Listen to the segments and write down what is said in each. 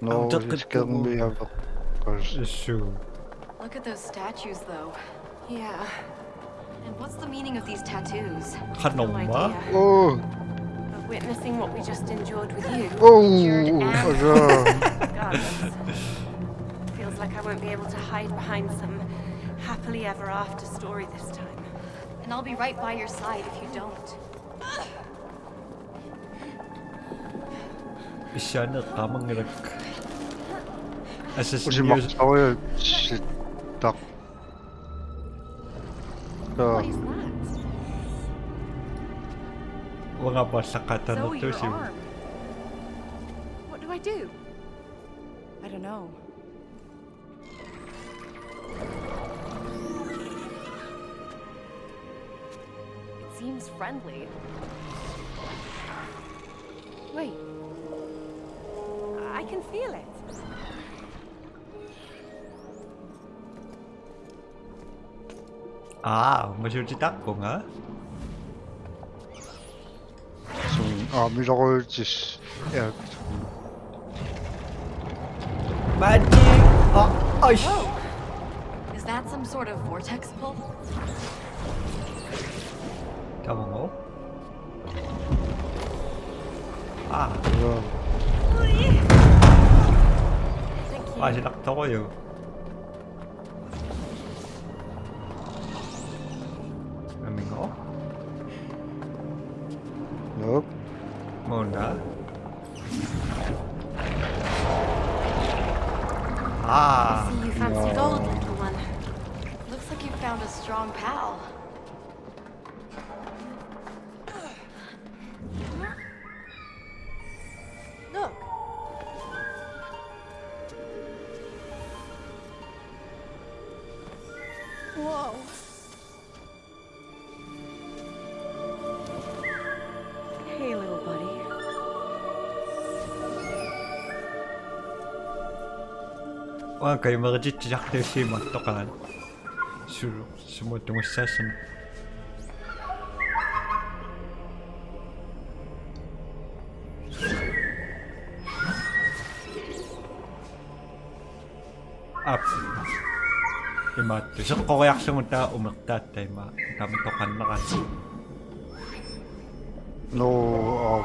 No, Ang it's sakit killing po. me of course. Sure. Look at those statues, though. Yeah, And what's the meaning of these tattoos? Khăn no ba? idea. Oh, But witnessing what we just endured with you, Endured oh, and- regardless, feels like I won't be able to hide behind some happily ever after story this time. And I'll be right by your side if you don't. İşaret kamangrak. Kasi Assassin makasaway, shit, tak. What is that? Mga pasakatan na Zoe, to your si... arm. What do I do? I don't know. It seems friendly. Wait. I can feel it. 마실지 닦고 nga? 무슨 암이라고 했지, 씨. 야, Magic! Ay! Is that some sort of vortex pull? Tama mo? 이거, Thank you. Sinakta ko yun. Amin ko? nope. Muna? See you fancy no. gold, little one. Looks like you found a strong pal. Look. Whoa. Hey, little buddy. Kayo makajitjak tayo si Magtokan. Sure, sumutong session. Up. Imatto. So, kokoyak sa mga umaktat tayo Magtokan na ka. No, Whoa.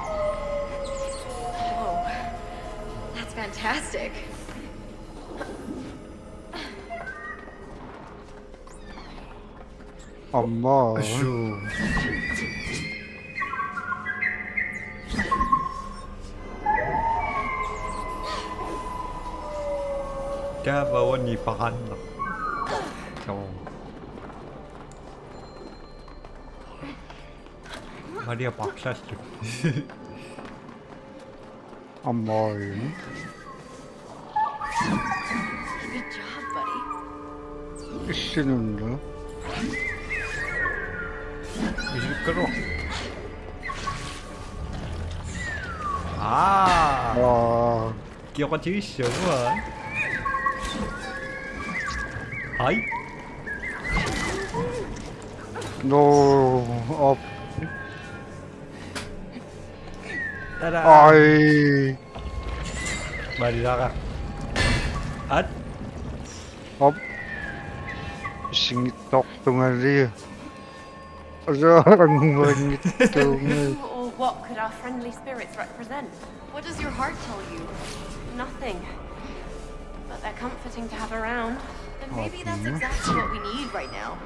That's fantastic. 엄마. Sure. Kaya bawa ni pakan na. So. Maria Paksas. 엄마임. Good job, buddy. 씨는요? Misikro. 아, Kiyoko chisyo ba? Hi. no, Tada. 아이, Marila ka. At 싱tok 동아리. ang Who or what could our friendly spirits represent? What does your heart tell you? Nothing. But they're comforting to have around. Then maybe that's exactly what we need right now.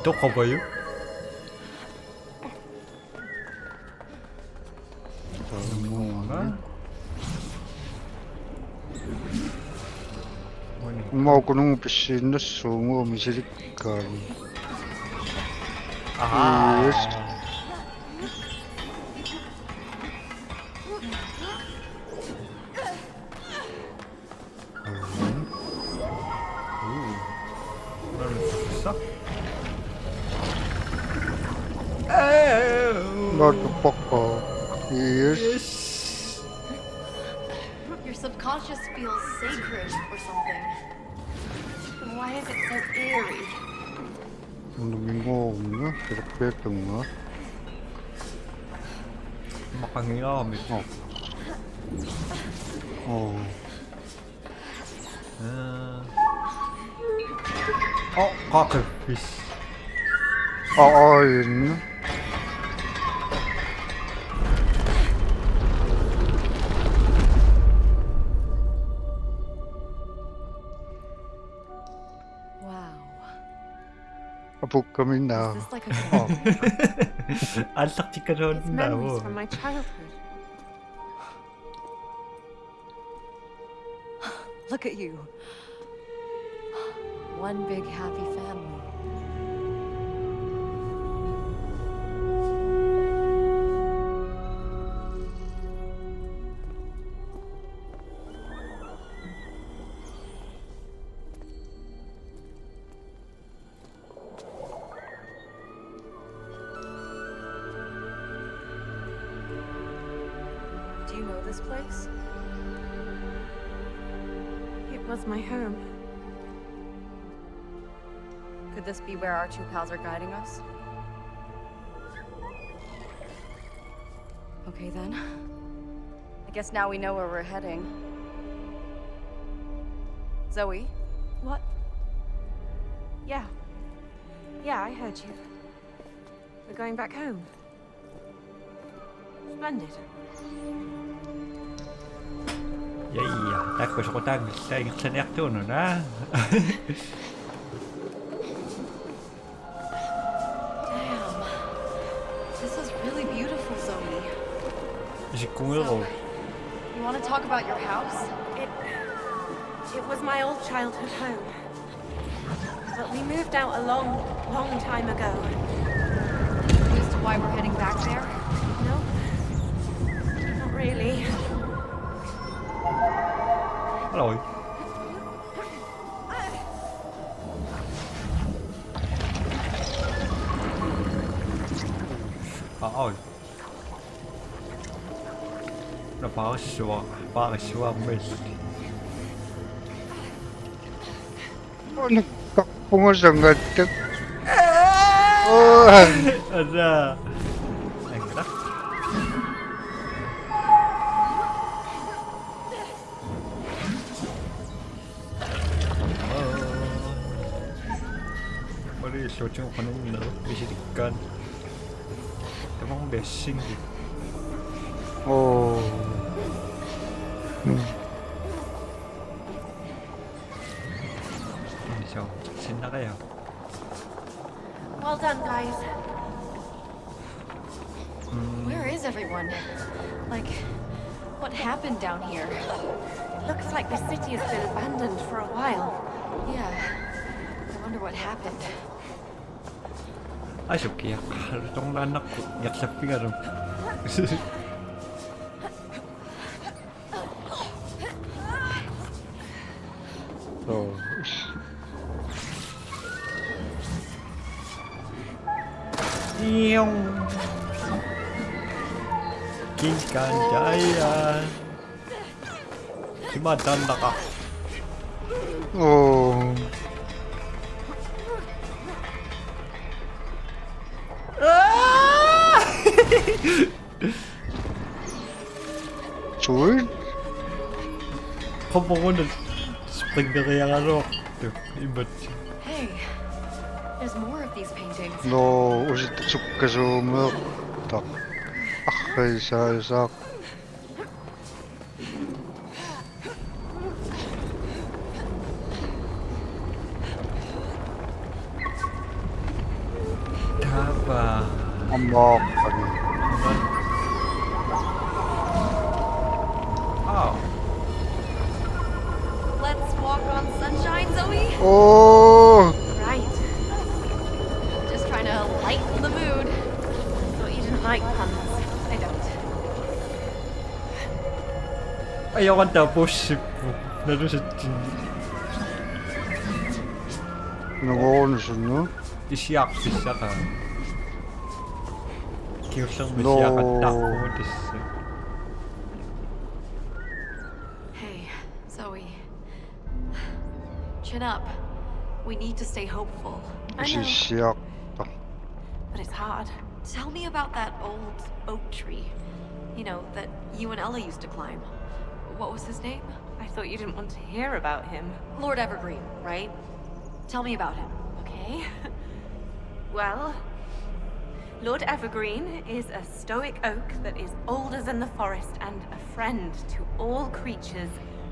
또 커버요? Mau ko nung piscina sungo misirikan. Yes. Motherfucker. Yes. Your subconscious feels sacred or something. Then why is it so eerie? 놈인 거 없나? 이렇게 했던가? Makanginga kami. Cuttlefish. Yun. Wow. Abog kami na. Is this like a Ang sakti ka doon It's na memories mo. from my childhood. Look at you. One big happy family. Do you know this place? It was my home. Could this be where our two pals are guiding us? Okay then. I guess now we know where we're heading. Zoe? What? Yeah. Yeah, I heard you. We're going back home. Splendid. Yeah, takko sa kutang sa ekto no na. Damn. This is really beautiful, Zoe. Si Kungiro. You want to talk about your house? It was my old childhood home. But we moved out a long, long time ago. As to why we're heading back there? No? Not really. Hello. Napakaswang mess. Nagkakpungas ang gatak. Ada. Enak. Mari socho kanina bisirikan. Emang basing gitu. So, send na kayo. Well done, guys. Where is everyone? Like, what happened down here? Looks like the city has been abandoned for a while. Yeah. I wonder what happened. Asyok yak. Itong anak ko. Yak sa pingarum. Yung King Jaya. Si Madonna ka. Sword? Kamu ko na spring na kaya ano. Iba't siya. Hey, there's more of these paintings. No, usit sukasumuk. Tak. Isa-isak. Taba. Amok pa rin. Oh. Let's walk on sunshine, Zoe. Right. Just trying to lighten the mood. Thought you didn't like puns. I don't. Ayaw kang tapos. Lalo sa chin. Nag-honest no? Isyak ka. Kiyosang No. masyak at tako. Hey, Zoe. Chin up. We need to stay hopeful. I 다시 know, 시작다. but it's hard. Tell me about that old oak tree. You know, that you and Ella used to climb. What was his name? I thought you didn't want to hear about him. Lord Evergreen, right? Tell me about him. Okay. Well, Lord Evergreen is a stoic oak that is older than the forest and a friend to all creatures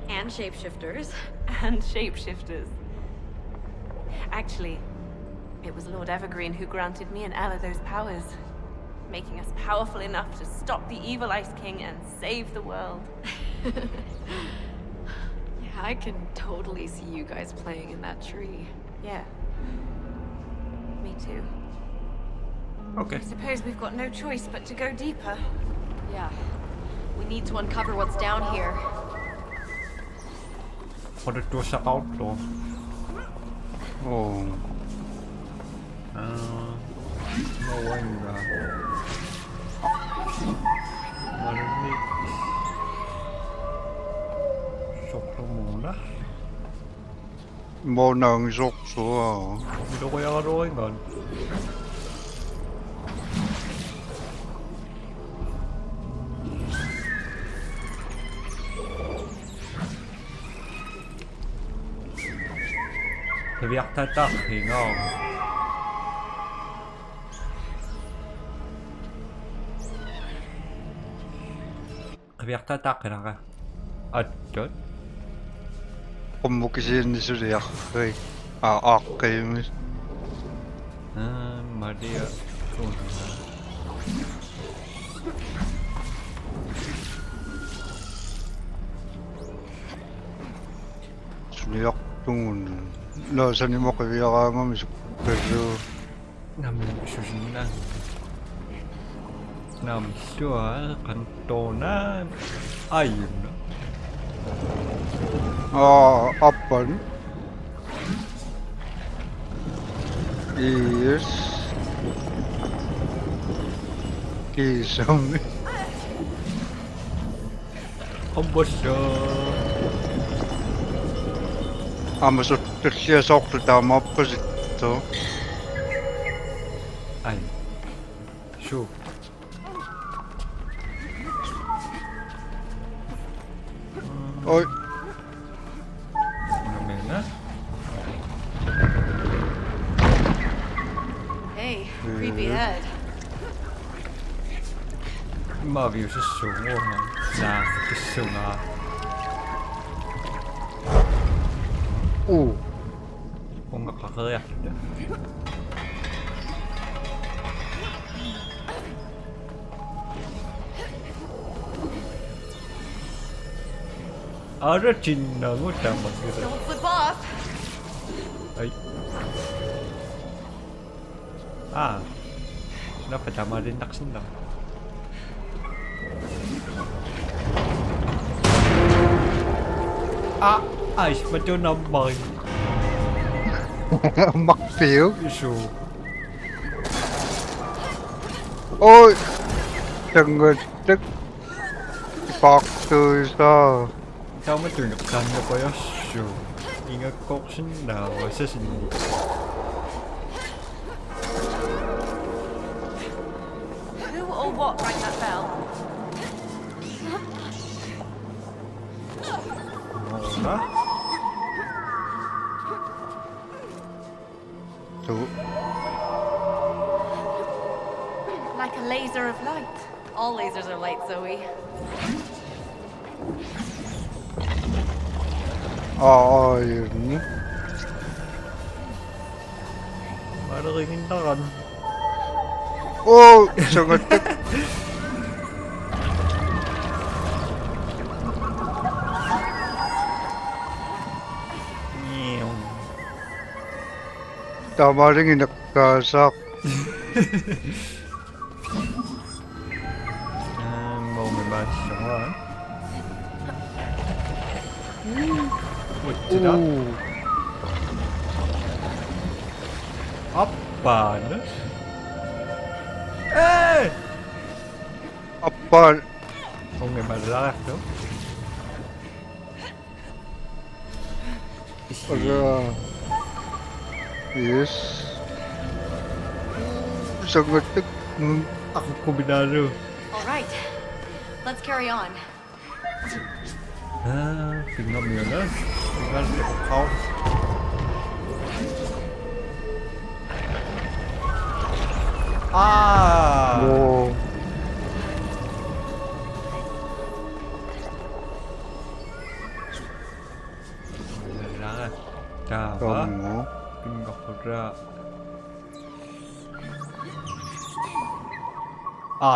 And shapeshifters. and shapeshifters. Actually, it was Lord Evergreen who granted me and Ella those powers, making us powerful enough to stop the evil Ice King and save the world. Yeah, I can totally see you guys playing in that tree. Yeah. Me too. Okay. I suppose we've got no choice but to go deeper. Yeah. We need to uncover what's down here. Pwede to sa auto. 어, Mawala. Malamig. Sokro muna. 뭐 낭속소. Hindi ko kaya karoon nun. Biyak tatak, hingaw. Biyak tatak, hinaka. At yun? 곰목기신 소리 약해. 악해. Maria. 수리약 동은 너선이 먹고 위아가면서 그래서 Nam susunan. Nam sure kantona. Ayun no. 아빠는 is 기성 Ambasya. 아무서 뜻이야 속도 다 먹고있어 Ay. Sure. 어이 Namena. Hey, creepy head. Mavio sa sungo nga. Na, kisunga. 오 Kung nakakayak na. Ara chinango tama kita. Don't flip off. Ay. Ah. Napatama rin naksin lang. Ah! Ayos ba ito naman? 막대요 Iso. 어이 땡글땡 박두사 Tama ito nakasanda ko yung show. Ingat ko na sa sindi. Who or what rang that bell? Muna. 두 Like a laser of light. All lasers are light, Zoe. 아이니 Maraking hintakan. 오 저거 뜩 Nyong. tamaring nakasak Mau may basyahan. What's it up? 오 Apa na? Eh! 아빠 Kung may malaki to. 어 Yes. Sangat Ako kombinado. All right, let's carry on. Tingnan mo yun ah. Tingnan mo ako. 뭐 Kailangan. Tama. 너무 Pinakura.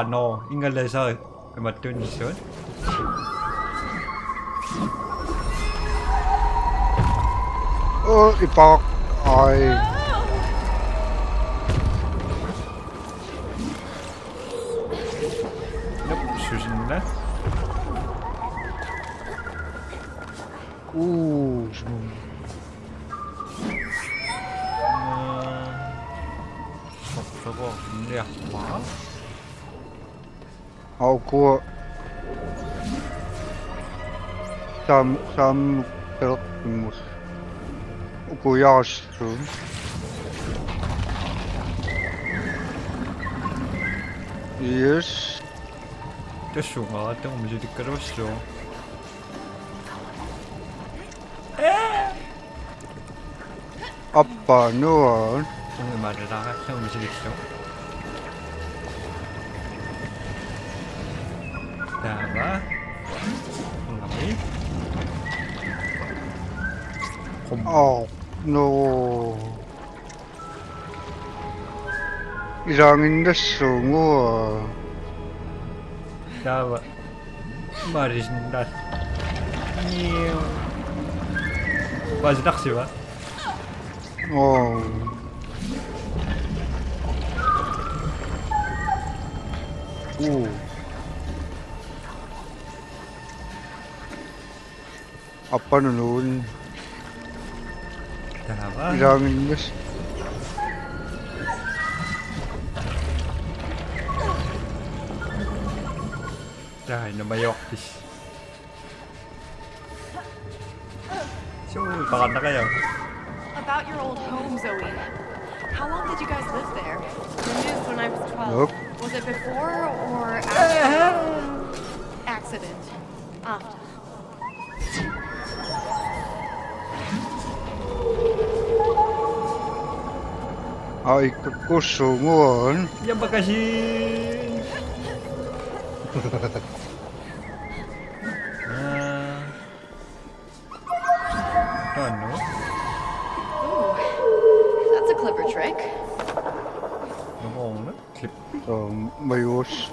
No. Ingen leser matun sånn. 이박 아이 Nope, susunod na. 좀 저거 근데 와? 그거 쌈 그렇군 고야스 Yes. 됐어, 나 때문에 문제 끌었어. 아빠는 오늘 말을 나가 형 문제 있어. 다마. 응아미. no. 이랑인데 승우 다마. 말이신다. 맞아, 낚시와. 오. 아빠는 온 다마. 이랑인데 Dahil na mayokis. So, baka na kayo. About your old home, Zoe. How long did you guys live there? We moved when I was 12. Nope. Was it before or after? Accident. After. 아이 그 승우원 Yan ba kasi? Ano? Ooh, that's a clever trick. Noong na? Clip. mayos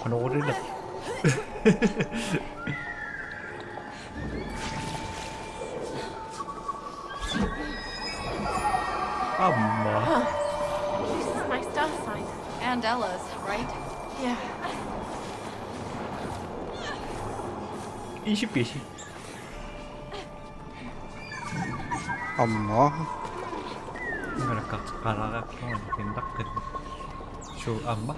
Ano ko rin na? Ama. This is my star sign. And Ella's, right? Yeah. Easy peasy. 엄마 Nga nakakakararap naman. Tindak ka. So, ama.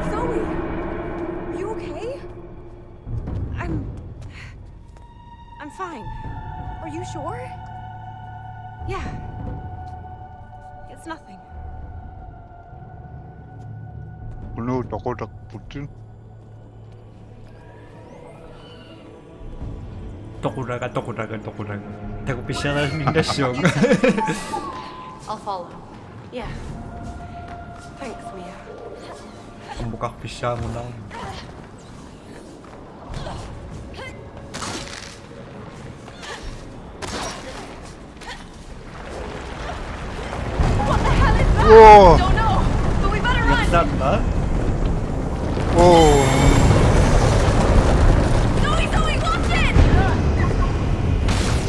Zoe! Are you okay? I'm fine. Are you sure? Yeah. It's nothing. 오늘 너거닥 붙은 Tokuraga. Tago pisa na minasyon. I'll follow. Yeah. Thanks, Mia. Ang bukak pisa mo lang. 우와. Don't know, but we better run. 나? 오. Zoe, Zoe, watch it!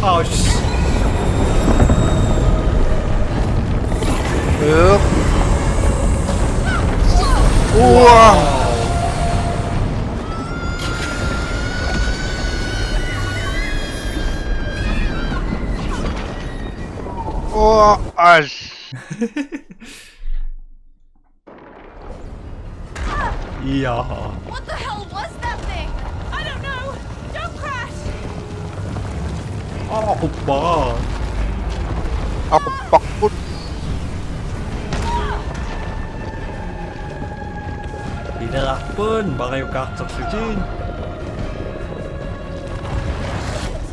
아씨. 윽. 우와. 우와. 아씨. 이야. What the hell was that thing? I don't know. Don't crash. 아, 오빠. ako pakput. Tidak pun, baka yung kaksak si Jin.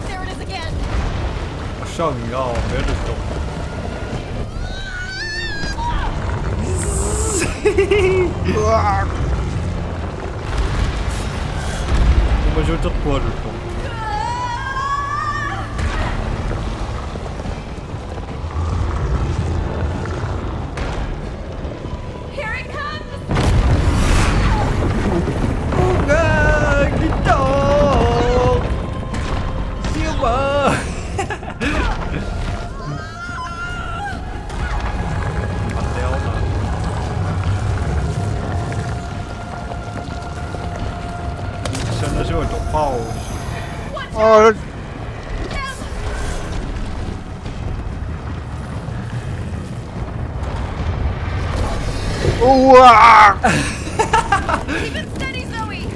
There it is again. Asyang nga, meron to. 우와. Umasyutok ko ano to. Here it comes. Bunga! Gito! Siya ba? Patay ako na. Siya na siya, ito pause. 아, 우와. Keep it steady, Zoe.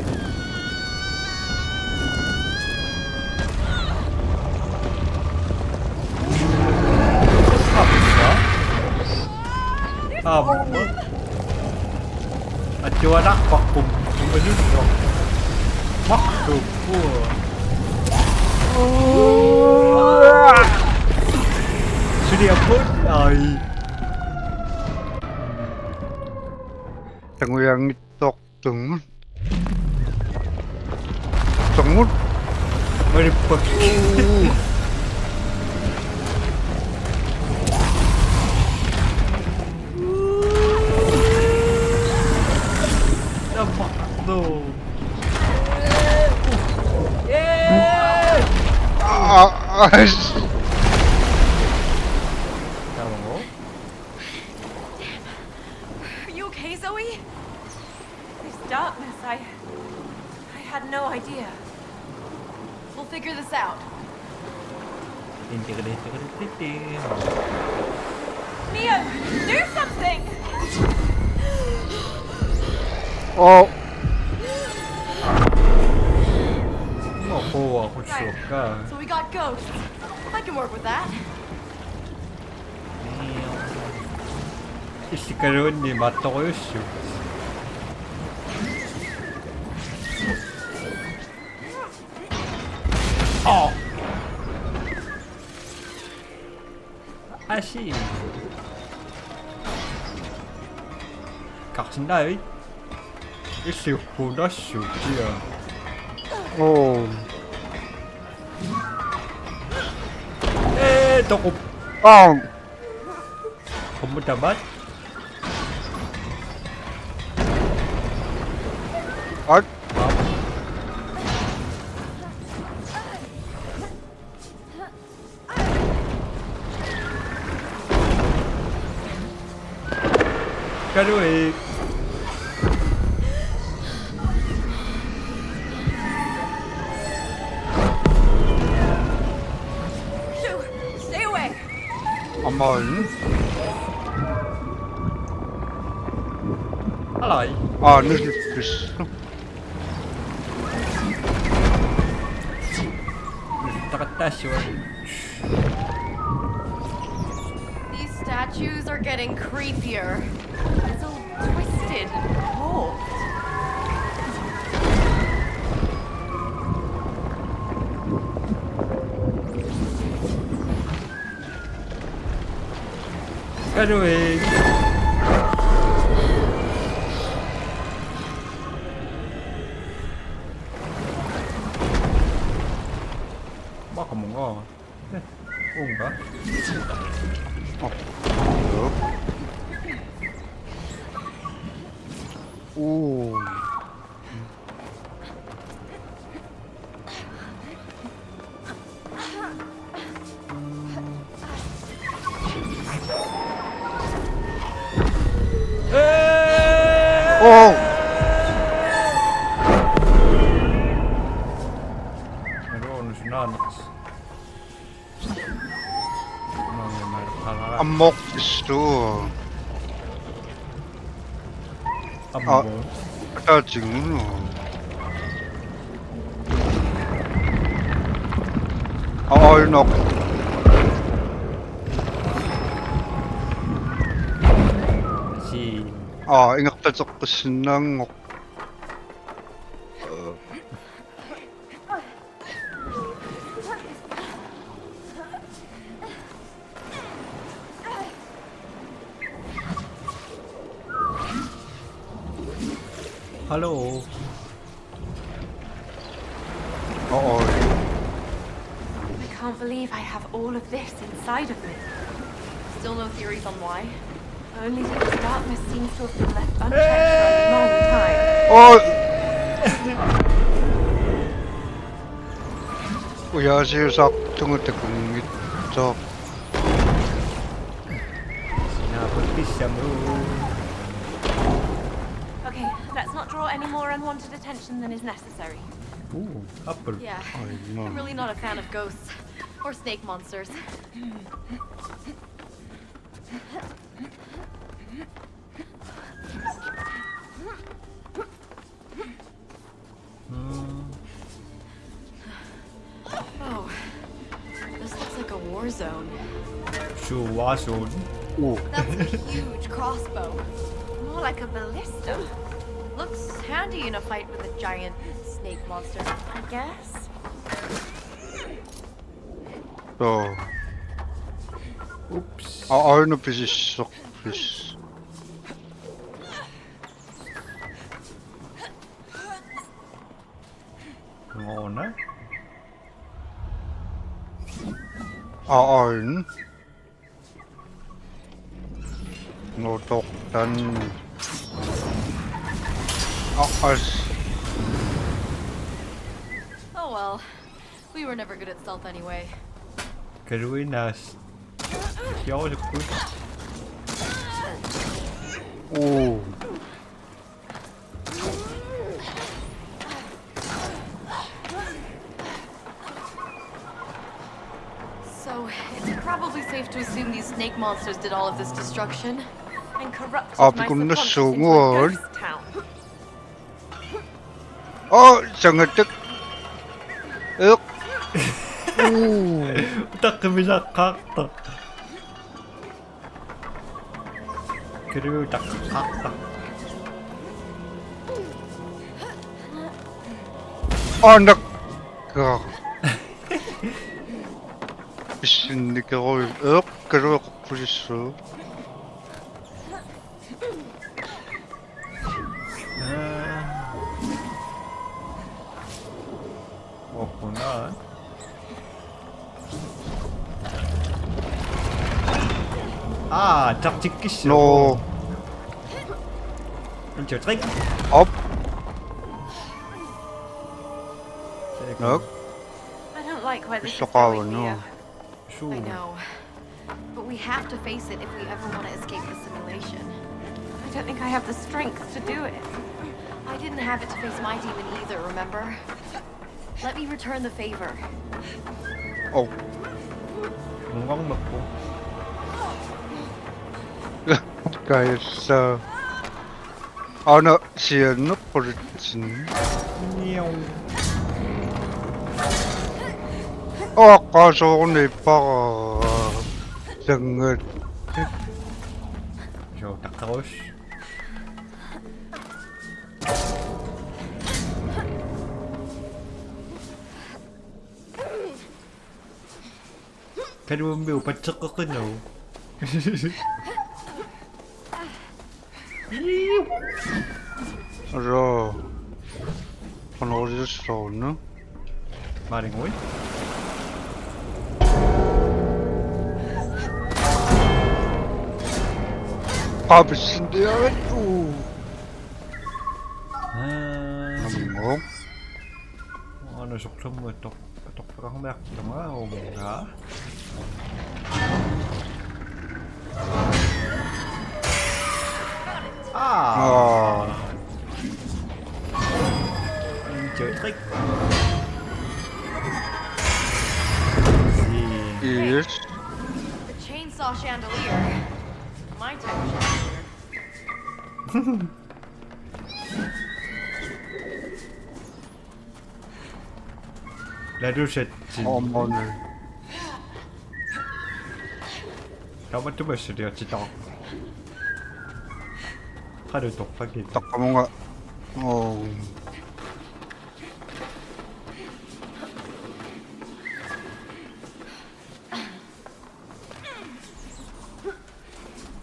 Apa? Aduh anak vakum. Bener dong. Vakum. Sudah pun ay. 당구양이 떡등. 정문. Mari pergi. Nampak tu. 아씨. Tahu? Are you okay, Zoe? This darkness, I had no idea. We'll figure this out. Neo, do something! 어. Mau aku suka. So we got ghosts. I can work with that. Isi karon ni mata ko yung shoot. Oh! Ashi! Kaksin na eh. Isi ko na shoot siya. 오. Eh, toko. 아. Kamu dapat? 아. Karuik. Shoo! Stay away! 아마인. Alay. 아, 늦었어. Takatas yun. These statues are getting creepier. It's so twisted and cold. Karuik. Baka mo nga. Oo ba? 어. 오. 오. Meron sinanaks. 안목 있어. Ambo. 나 지금 얼녹. Si ingaktatok sinangok. Hello. I can't believe I have all of this inside of me. Still no theories on why? Only that this darkness seems to have been left unchecked for a long time. 우야시 삭퉁을 때 공깃적. Sinabot siya mo. Okay, let's not draw any more unwanted attention than is necessary. Ooh, apple. Yeah. I'm really not a fan of ghosts. Or snake monsters. Oh. This looks like a war zone. Suwason. 오. That's a huge crossbow. More like a ballista, Looks handy in a fight with a giant snake monster. I guess. 또 Oops. 얼른 비슷 비슷. Ngona. 얼른 노독단. Oh well. We were never good at stealth anyway. Karuinas. Yo, look good. 오. So, it's probably safe to assume these snake monsters did all of this destruction. And corrupted Ah, my because the subconscious into a sword. ghost town. 정말 윽. Tak bisa kakak. Kru tak kakak. 아나 그 미친니까 윽 그러고 부리스. Opuna. Ah, tak cikis. 노 Uncut trik. 업. 윽. I don't like where this is Sakawa, going, no. Mia. I know. But we have to face it if we ever want to escape the simulation. I don't think I have the strength to do it. I didn't have it to face my demon either, remember? Let me return the favor. 어. Ngon 먹고. 가있어. 아나 시엔노 버리진. Meow. 가서 내 빠가 정말 Zo, tak terus. Kan mo may upatsak ako no. 저 어디서 오나? Maring oy. 아 미친데야 또. Namngong. Ano sukso mo ito? Ito parang merk nga o mga. Ah. Chơi trick. Yes. The chainsaw chandelier. My type of chandelier. Lado set. Homeowner. Dapat tuh masih dia citok. Kada tok pagi. Tak kamu nggak. Oh.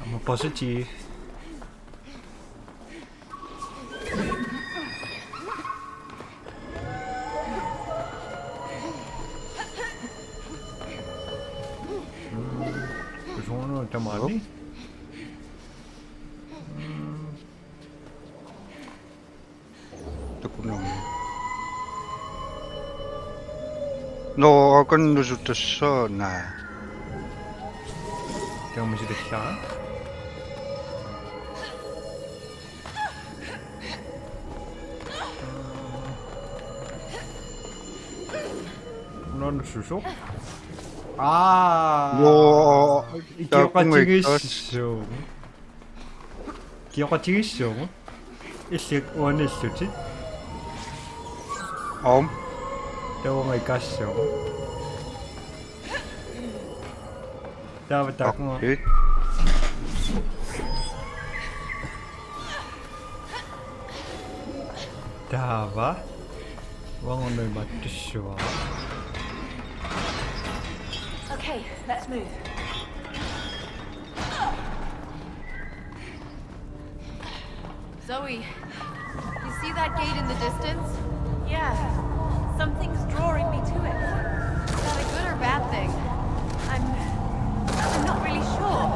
Kamu positif. Sono tamani. Tukunan. No, akan resultasyon na. Yang masih dekat. Non susuk. 아, 요, 기억과 야, 찍으시죠. 기억과 찍으시죠. 일식 원했었지? 대원을 가시죠. 다음부터 뭐 Okay. 다와 왕원을 맞추시오. Okay, let's move. Zoe, you see that gate in the distance? Yeah, something's drawing me to it. Is that a good or bad thing? I'm not really sure.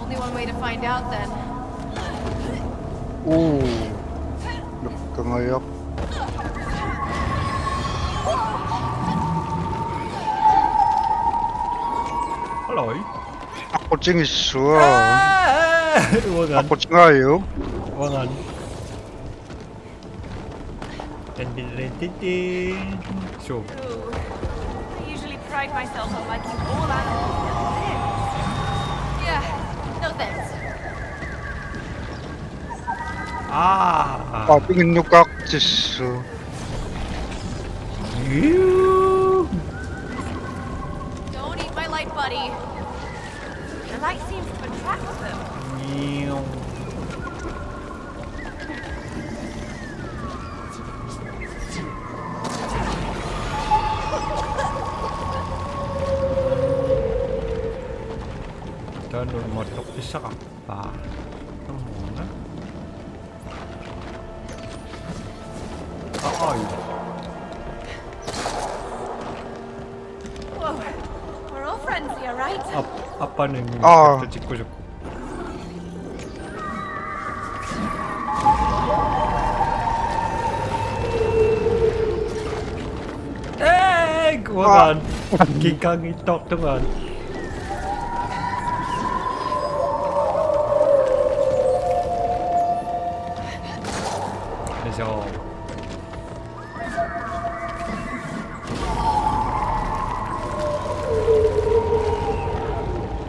Only one way to find out then. Ooh. Nakangayak. Hello. Ako 있어. 왕안. Ako ngayo. 왕안. 땡땡땡땡. 쇼. Ooh, I usually pride myself on liking all animals that live. Yeah, no thanks. 아. Tingin nyo cactus. 유. Don't eat my light, buddy. The light seems to attract them. 냥. Tanun motok bisa apa? Mana? Ay. Whoa, we're all friends here, right? Apa nih? Ah. Cikgu cikgu. Gua kan kikang itok tuh kan. 그래서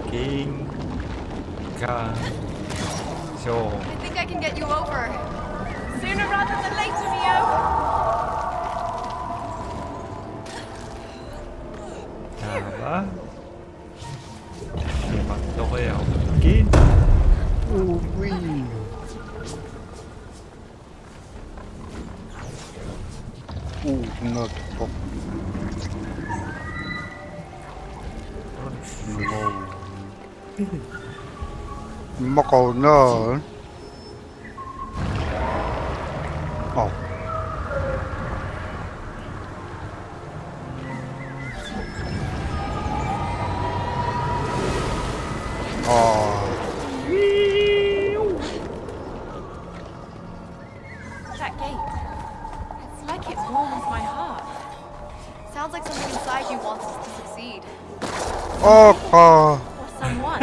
킹가쇼 I think I can get you over. Sooner rather than later, Mio. 잡아 막 넣어야 없긴 Uy. Nagpok. Makaw na. Oh. That gate. It's like it warms my heart. Sounds like something inside you wants us to succeed. 아까 Or someone.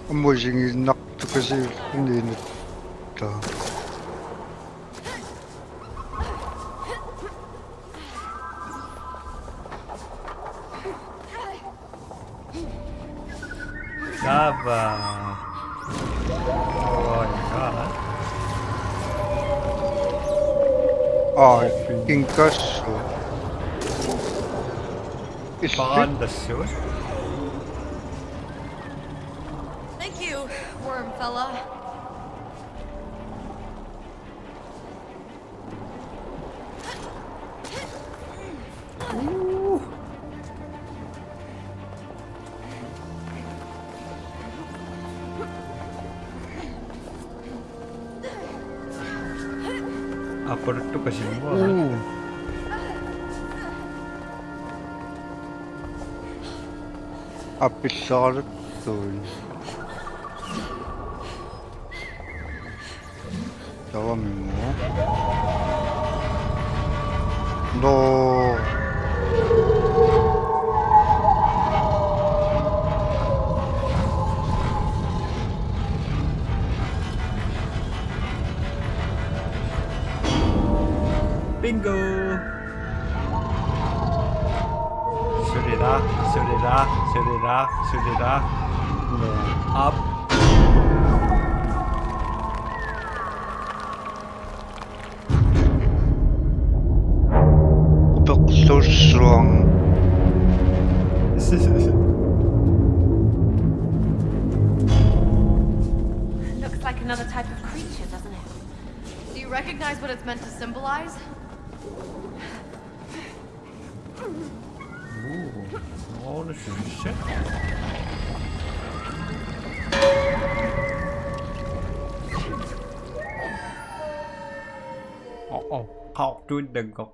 한 번씩 낙득해서 흔들렸다. Java. Oh my god. 아, 인가스. Baka yun. Thank you, worm fella. Upper to kasi mo. 앞에 썰었어. 다음이 뭐? 너 Bingo! Surira, surira, surira, surira. Up. 오백 솔스랑 Looks like another type of creature, doesn't it? Do you recognize what it's meant to symbolize? Oh, this is shit. Học tôi đừng có.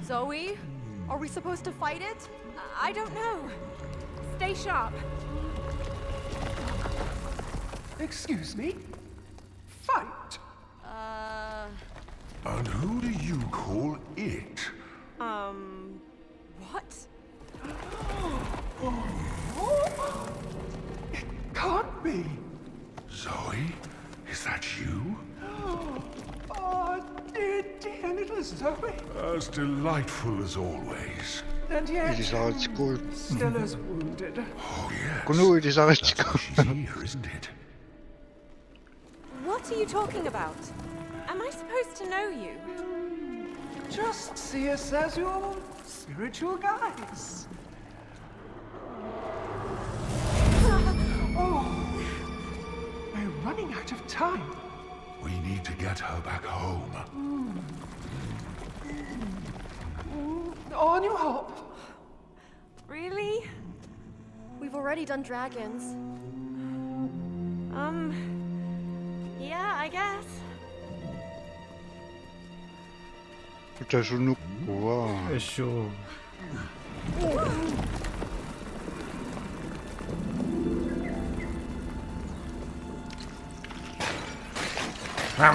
Zoe? Are we supposed to fight it? I don't know. Stay sharp. Excuse me? Fight? And who do you call it? What? It can't be. Zoe? Is that you? Oh, dear, dear little Zoe. As delightful as always. And yet, 이리사가지고 still as wounded. Oh, yes. 그놈 That's 이리사가지고 why she's here, isn't it? What are you talking about? Am I supposed to know you? Just see us as your spiritual guides. Oh, we're running out of time. We need to get her back home. On your hop. Really? We've already done dragons. Yeah, I guess. 자수 눕고 와. Sure. Where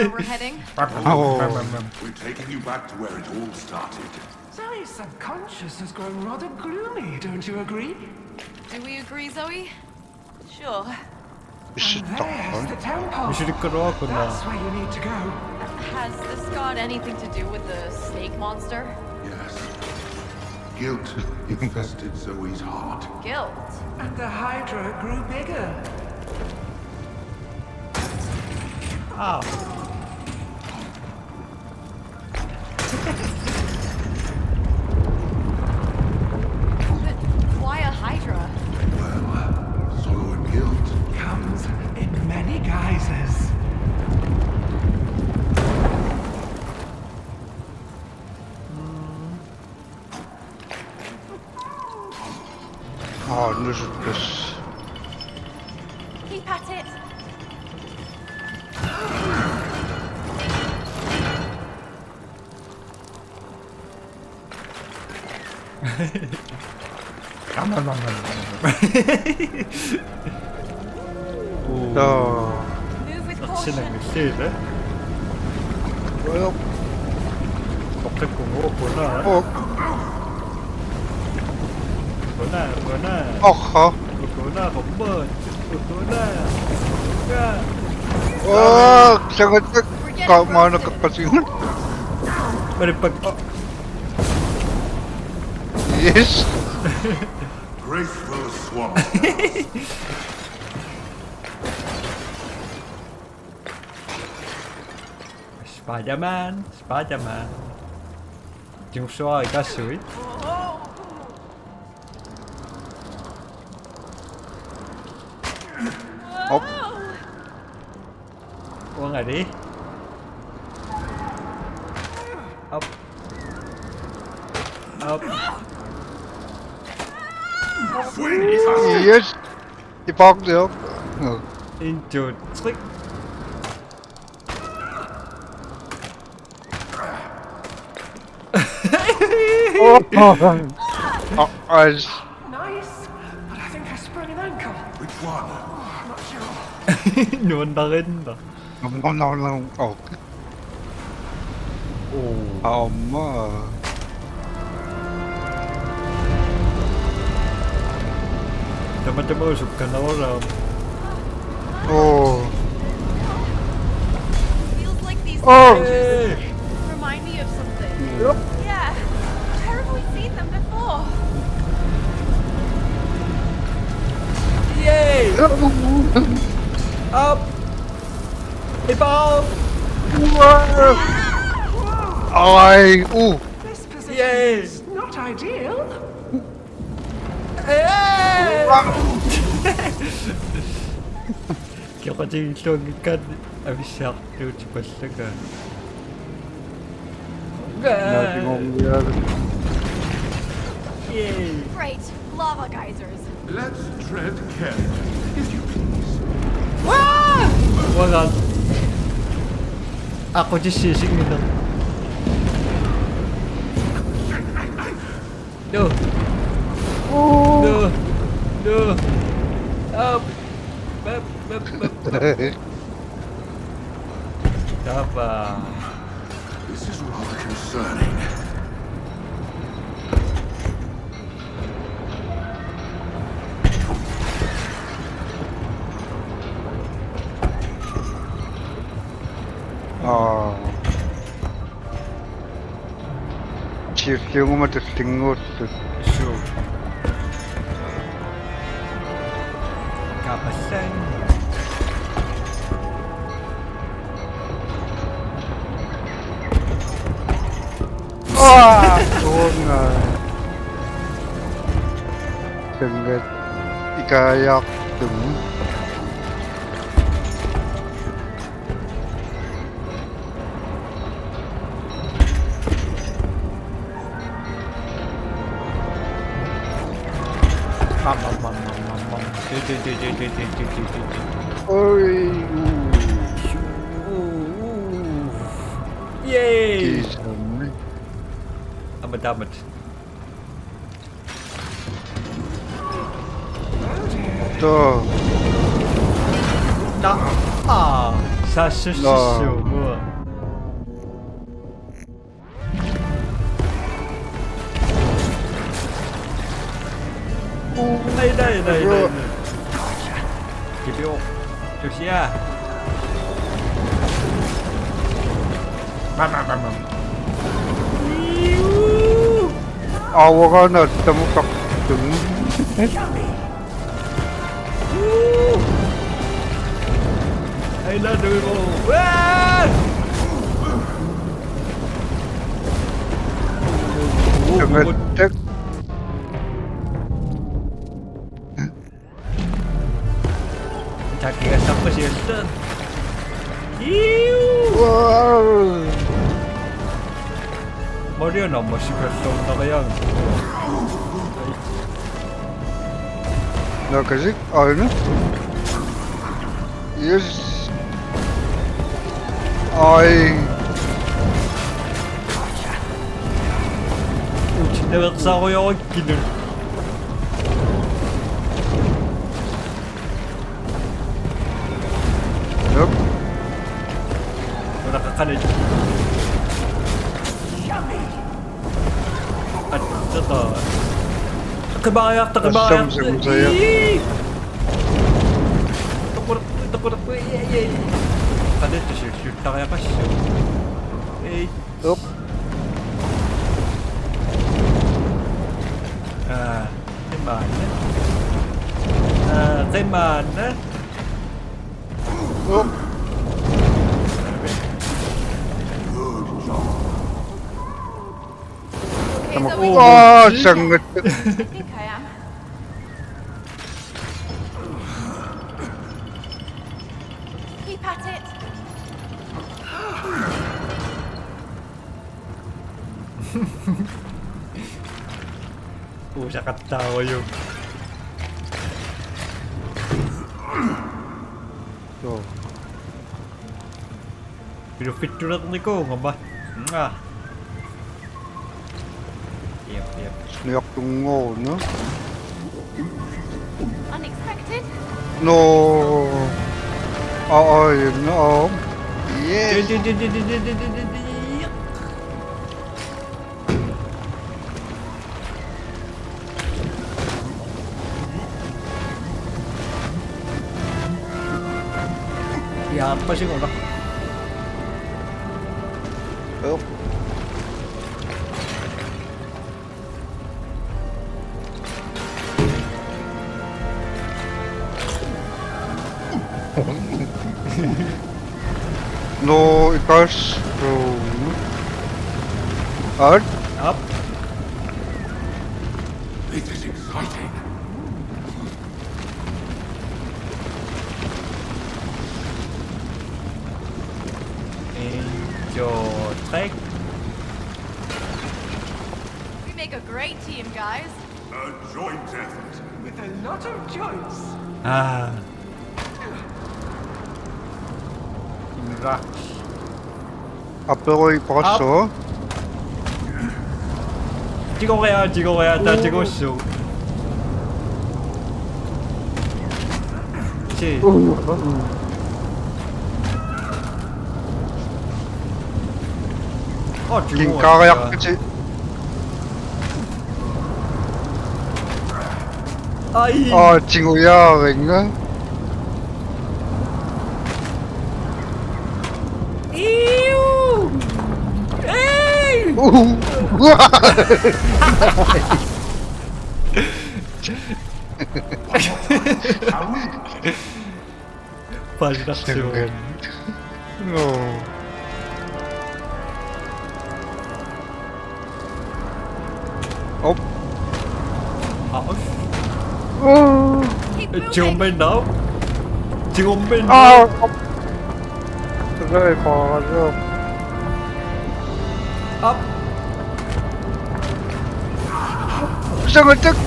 we're heading? We're taking you back to where it all started. Zoe's subconscious has grown rather gloomy, don't you agree? Do we agree, Zoe? Sure. There's the temple. 미술이 끌어왔구나. That's where you need to go. Has this got anything to do with the snake monster? Yes. Guilt infested Zoe's heart. Guilt. And the Hydra grew bigger. Ah. But why a Hydra? Well, sorrow and guilt. Comes in many guises. 아, 늦었어. Keep at it. 오, Move with 친한 caution. 미실네? Well, 녹색 공허구나. 구나. aha. 구나, 건번. 구나. Sangat kau mana kekasingan? Maripag. Yes. Graceful swamp. Spider-Man. Chúng soi cá sủi. Hop. Qua ngày đi. Up. Yes. Ipok được. Into trick. Eyes. Nice, but I think I sprained an ankle. Which one? Not sure. 누운다. Ngon. Oh. Mà. Teman-teman usap ka na orang. Oh. Feels like these Oh. scratches remind me of something. Yeah. Where have we seen them before? Yay! Up! Evolve! Ay. This position Yay! is not ideal. Kaya kan abisyak tu cepat segar. Yay! Great. Lava geysers. Let's tread carefully, if you please. Wala. Ako just sisig nito. No. Up. Apa? This is rather concerning. Yung matatingot. Sure. Kapasan. Oo nga. Sangat ikayak dum. Oy. Yay! Kisam. Amat. To. Sa susu mo. Đây. Kịp vô. Được chưa? Bam. Awa na tamukak dum. Hay là đuổi vô. Wow! Sangat tek. 자기가 섞으시겠어? Wow. 머리가 너무 씹혔어. 온다가 양. Na kasi ano? Yes. Ay. 우친데? Nakaksa ko yung kinun. Yup. Nakakalit. At ito. Takibayak! Asam sa musaya. Takurak ko. Kalit, shoot na kaya pa shoot. Yup. Kemana? Kemana? Yup. Okay, Zoe. Oh, sangat. I think I am. Keep at it. Siya katawa yung... Oh. Pinupiturat ni ko, nga ba? Nga. Yep. Sniyak tungo, no? Unexpected. No. Oo, yun na, oh. Yes. Yan pa siguro. Yup. No, ikas. So, Art? Up. This is exciting. Take. We make a great team, guys. A joint effort. With a lot of joints. Inrak. 앞으로 봤어? 찍어가야 다 찍었어. 그치? King kakayak kasi. Ay! Ah, 친구야, 왠가? Ew! Hey! Paldaksyon. No. Oh. Keep moving. 지원벨 나오? 지원벨 아! 나오? 그래, 봐가지고. 업! Sangat cek.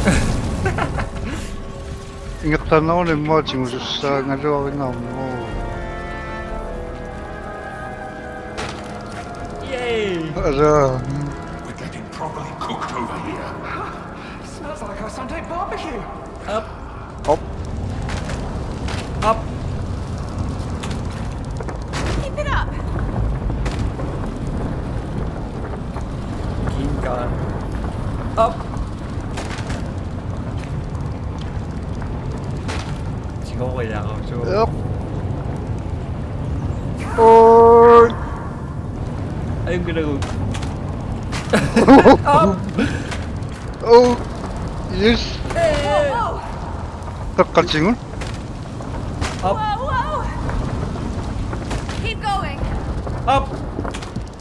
Ingatan ako na mo, susah nga daw ako na mo. Yay! Ara. We're getting properly cooked over here. Smells like our Sunday barbecue. Up! Up. Up! Keep it up. King Khan. Up! 지금 그냥 좀 Up. Oh. ayun ginagawa. Oh. Yes. Whoa, whoa. Takkalsingon. Up! Whoa, whoa. Keep going. Up!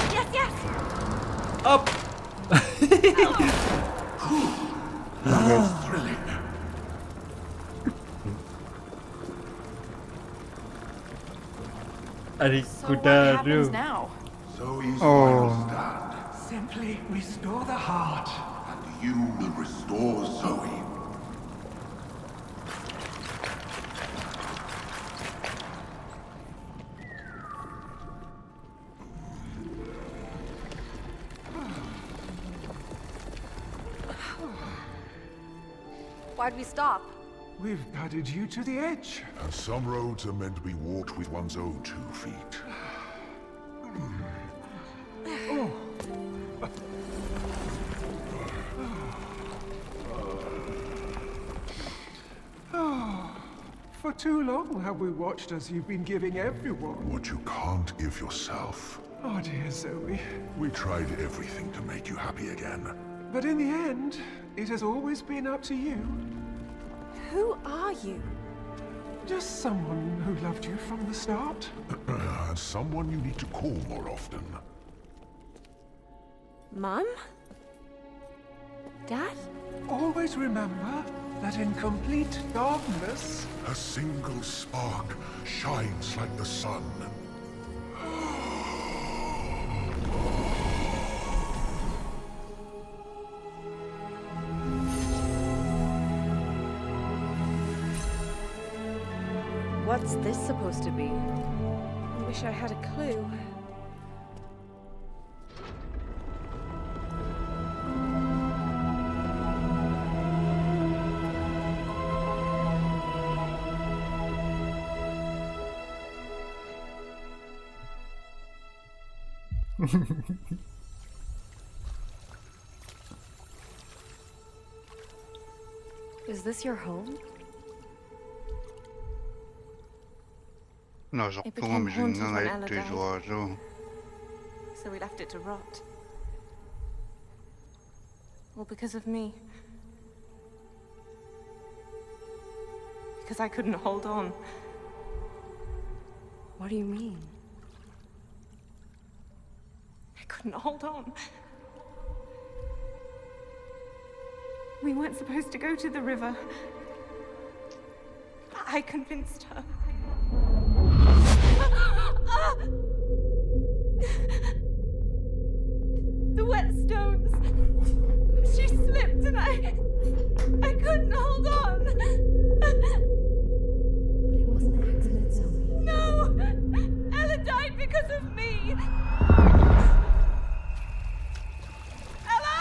Yes, yes. Up! Thrilling. 아니 So what happens 구다루. now? So is Oh. final stand. Simply restore the heart. And you will restore Zoe. Why'd we stop? We've guided you to the edge. And some roads are meant to be walked with one's own 2 feet. For too long have we watched as you've been giving everyone. What you can't give yourself. Oh dear Zoe. We tried everything to make you happy again. But in the end, it has always been up to you. Who are you? Just someone who loved you from the start. And someone you need to call more often. Mum? Dad? Always remember that in complete darkness, A single spark shines like the sun. What's this supposed to be? I wish I had a clue. Is this your home? No, so It kung became missing haunted nga when Ella ito died. iwaso. So we left it to rot. All because of me. Because I couldn't hold on. What do you mean? I couldn't hold on. We weren't supposed to go to the river. I convinced her. The wet stones. She slipped and I couldn't hold on. But it wasn't an accident, Zoe. No! Ella died because of me! Ella!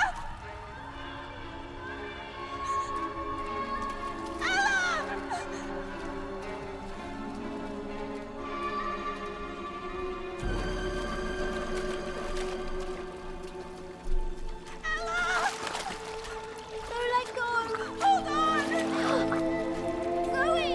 Ella! Ella! Don't let go! Hold on! Zoe!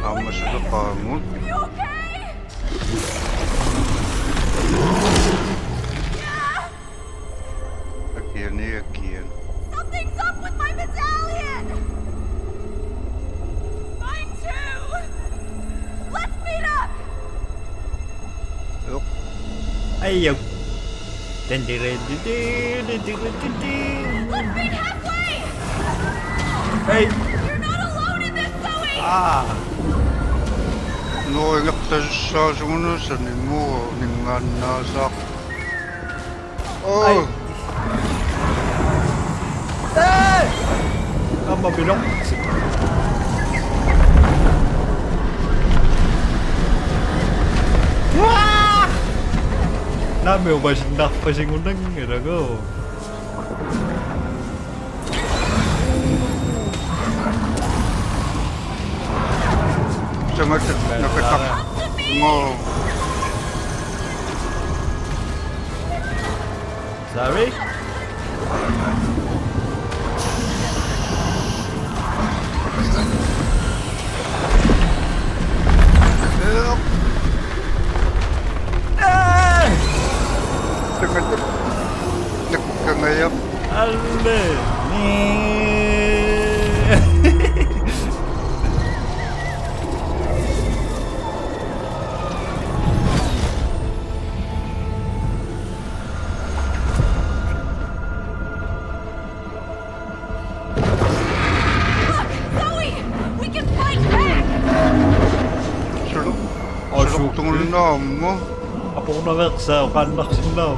Ama sa kapangot. You okay? Akian ni Akian. Something's up with my medallion! Mine too! Let's meet up! Look, Ayaw. Let's meet halfway! Ay! You're not alone in this, Zoe! Ah! no ingak sa sumunod sa nimo ningan nasak. Oh, Ay! Ang mabilok. Wah! Dami o ba sindak pa singunang irago? sa nakatak mo. Sorry? Look, Ay! nakangayap. Ale! Ni! naammo. Apuna verksää kannaksin nau.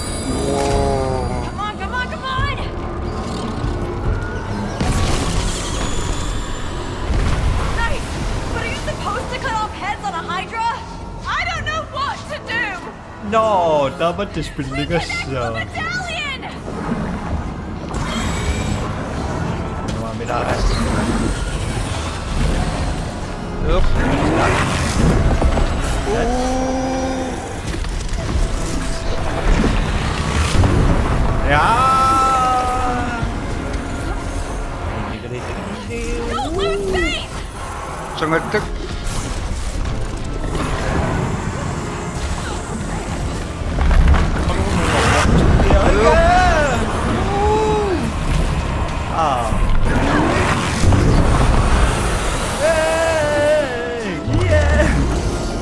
Whoa. Come on, come on, come on! Nice! But are you supposed to cut off heads on a Hydra? I don't know what to do! No, dapat dispillingas Connect the siya. medallion! Dumami na rin. Up. Yeah! Don't lose faith! Sangatak. Ah. Hey! Yeah!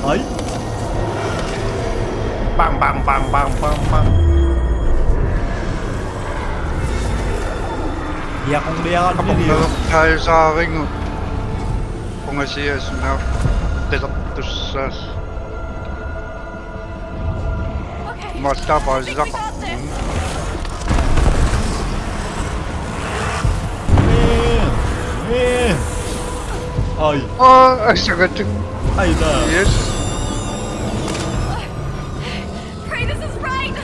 Ay! Bang bang bang bang bang bang. Iya kong liyakan Kapag din yun. nalok tayo sa akin, kung asiyas na tetapos Okay. Basta pa I think we zak. got this. Ay! Ay, sangatak. Ay na! Yes. Kratos is right!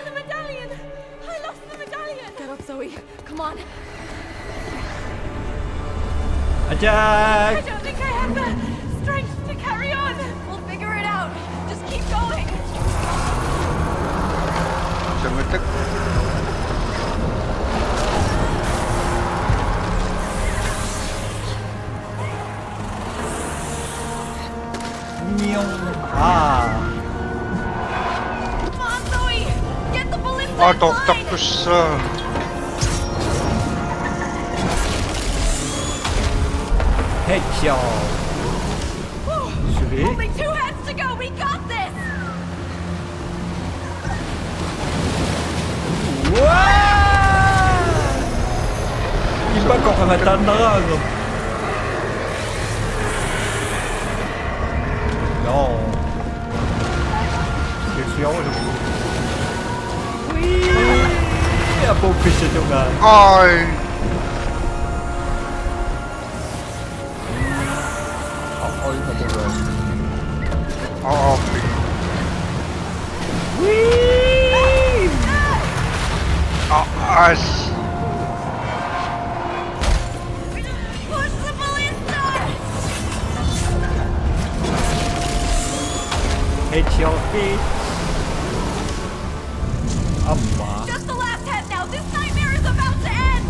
The medallion! I lost the medallion! Get up, Zoe. Come on. I Attack! don't think I have the strength to carry on! We'll figure it out. Just keep going. Sangatak. Nyong! Ah! Come on, Zoe. Get the ballista Ah, in line. tapos sa... Headshot! Sige? Only 2 heads to go. We got this. Wow! Iba ko kangatan na nga, ano? No. Seriously ako, ano? Whee! Apo, pisa nyo nga. Ay! Ako, yung mabuhay. Okay. Whee! As... Push the ballista. Headshot, bitch! Aba. Just the last head now. This nightmare is about to end.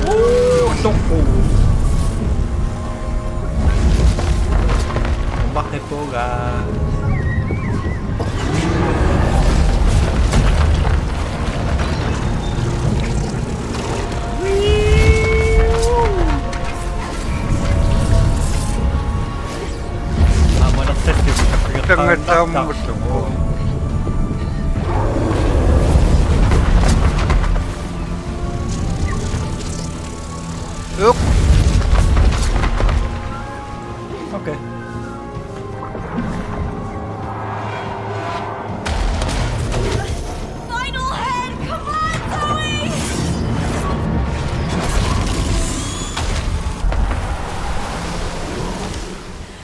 Ooh, toko. Bakit po ga? Amo ng test yung Tangata mo ito. Up. Okay. Final head. Come on, Zoe.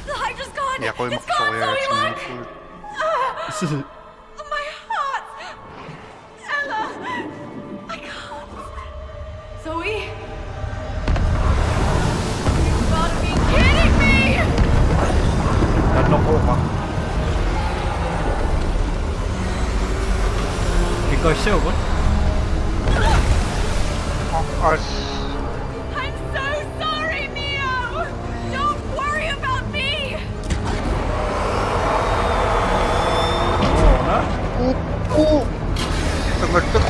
The Hydra's gone. Hindi ako yung It's gone, Zoe. Look. makasaya. My heart! Ella! I can't. Zoe. You gotta be kidding me. Tanong ko ka. Ikaw siya ba? As I'm so sorry, Mio! Don't worry about me! Oo na. Oo. Tangatak.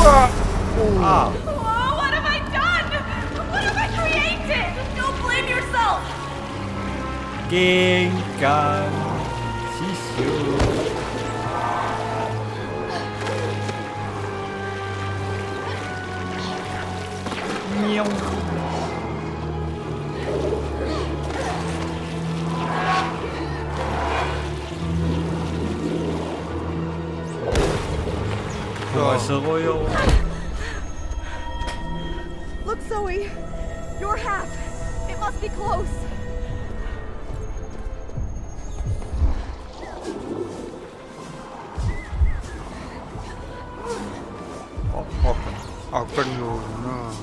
Ah. Oh, what have I done? What have I created? Don't blame yourself! Genkan Shishu. Meow. 수고요. Look, Zoe. Your half. It must be close. Akan yun na.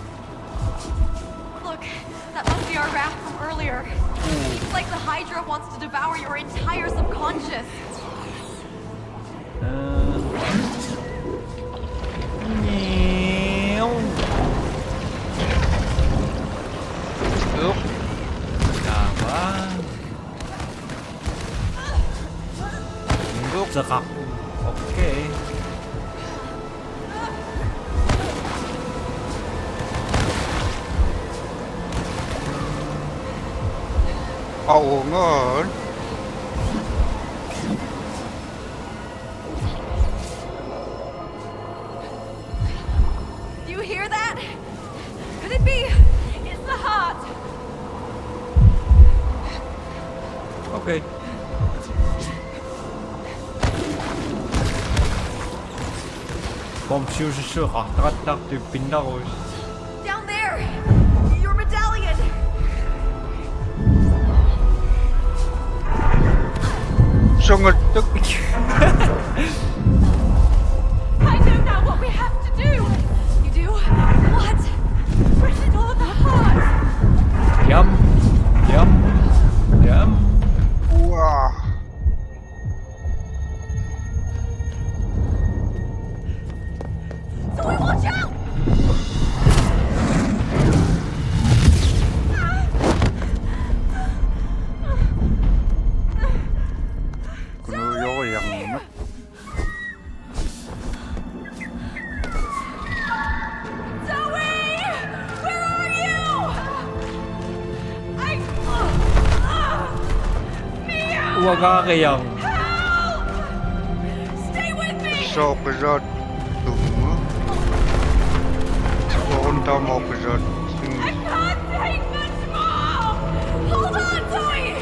Look, that must be our raft from earlier. It's like the Hydra wants to devour your entire subconscious. Meow. Look. Naman. Zakak. Okay. Oo nga. Do you hear that? Could it be? It's the heart! Okay. 멈추시죠. 갔다 빈다고. Down there! Your medallion! Sangatak. I know now what we have to do! You do? What? Restore the heart! Yum. Yum. Yum. Wah. Zoe, watch out! Kuno yo yang. Zoe! Where are you? Mia! 우와가게양. Help! Stay with me! So kazat. Tunga. Punta mo kazat. I can't take much more! Hold on, Zoe!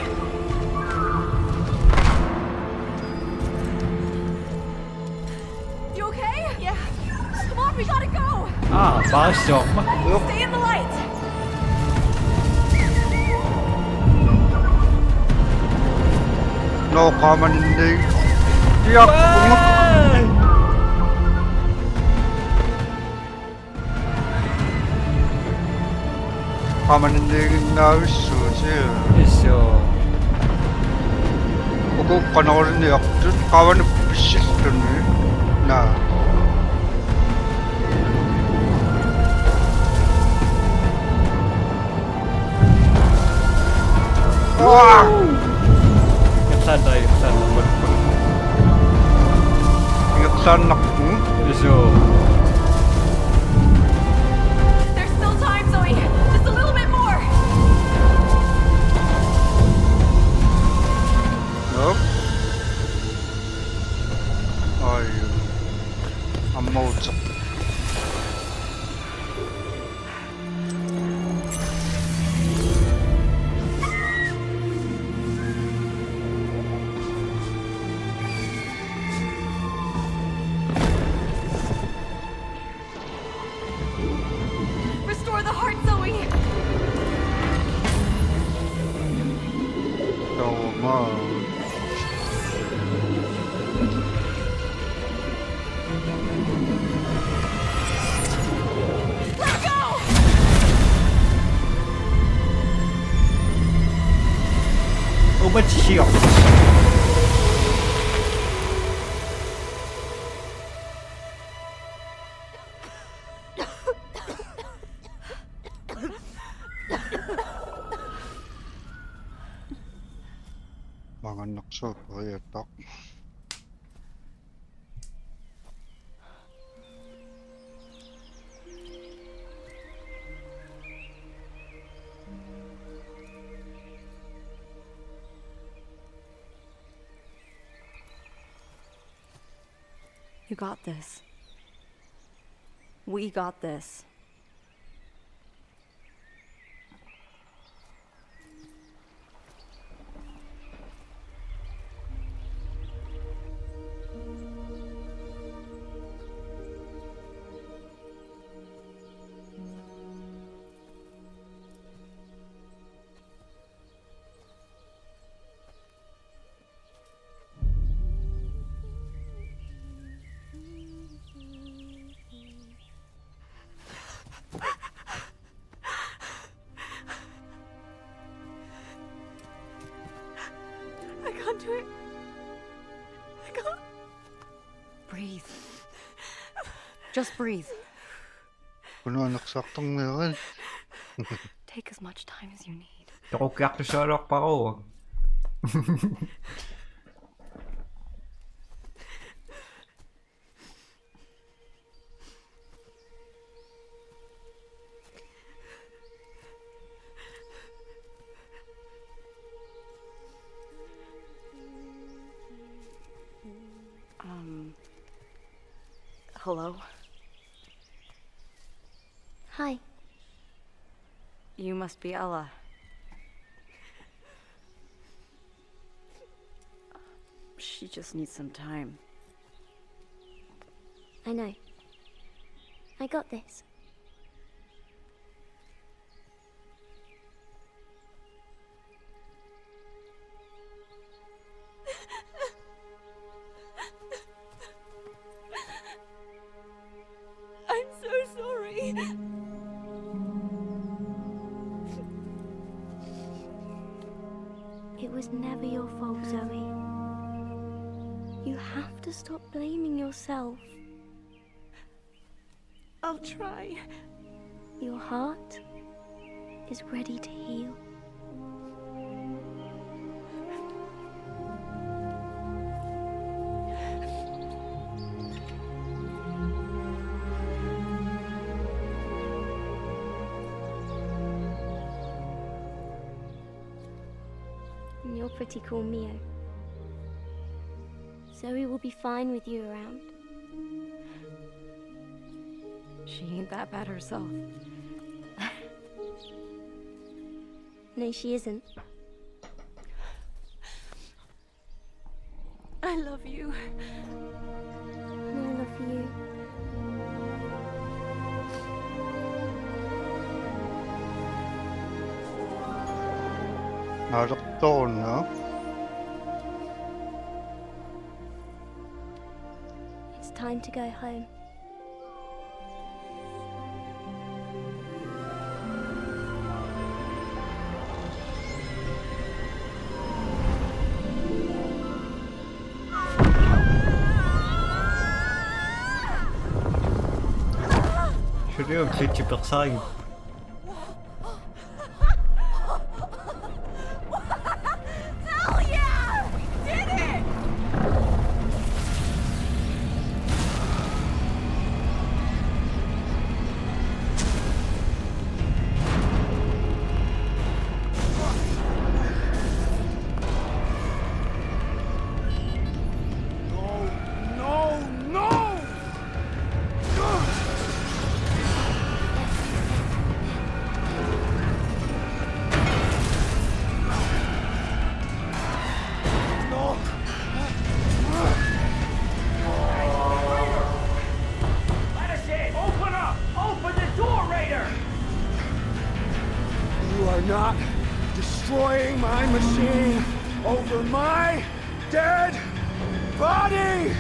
You okay? Yeah. Come on, we gotta go! 아, 맛있어. Stay in the light! No common hindi. Tiyak. Common hindi na susi. 있어. Oku kanarin ni aktun. Kawan bisis tuni. Na. Wah. 역산다. Ingatan nak. 있어. There's still time, Zoe! Just a little bit more! Yup. Ayun. Ammout. Restore the heart, Zoe! Tama. Let go! 오버치시오. Mga nakso, pakiyatak. You got this. We got this. I can't do it. I can't. Breathe. Just breathe. Kuno anak saktong meron. Take as much time as you need. Ako kaya to Sherlock pa ko. Hello? Hi. You must be Ella. She just needs some time. I know. I got this. I'm so sorry. It was never your fault, Zoe. You have to stop blaming yourself. I'll try. Your heart is ready to heal. And you're pretty cool, Mio. Zoe will be fine with you around. She ain't that bad herself. No, she isn't. I love you. And I love you. Narakto na. It's time to go home. 그래요, 그치 벽사이. Hell yeah! We did it! No, no! Let us in! Open up! Open the door, Raider! You are not destroying my machine over my dead body!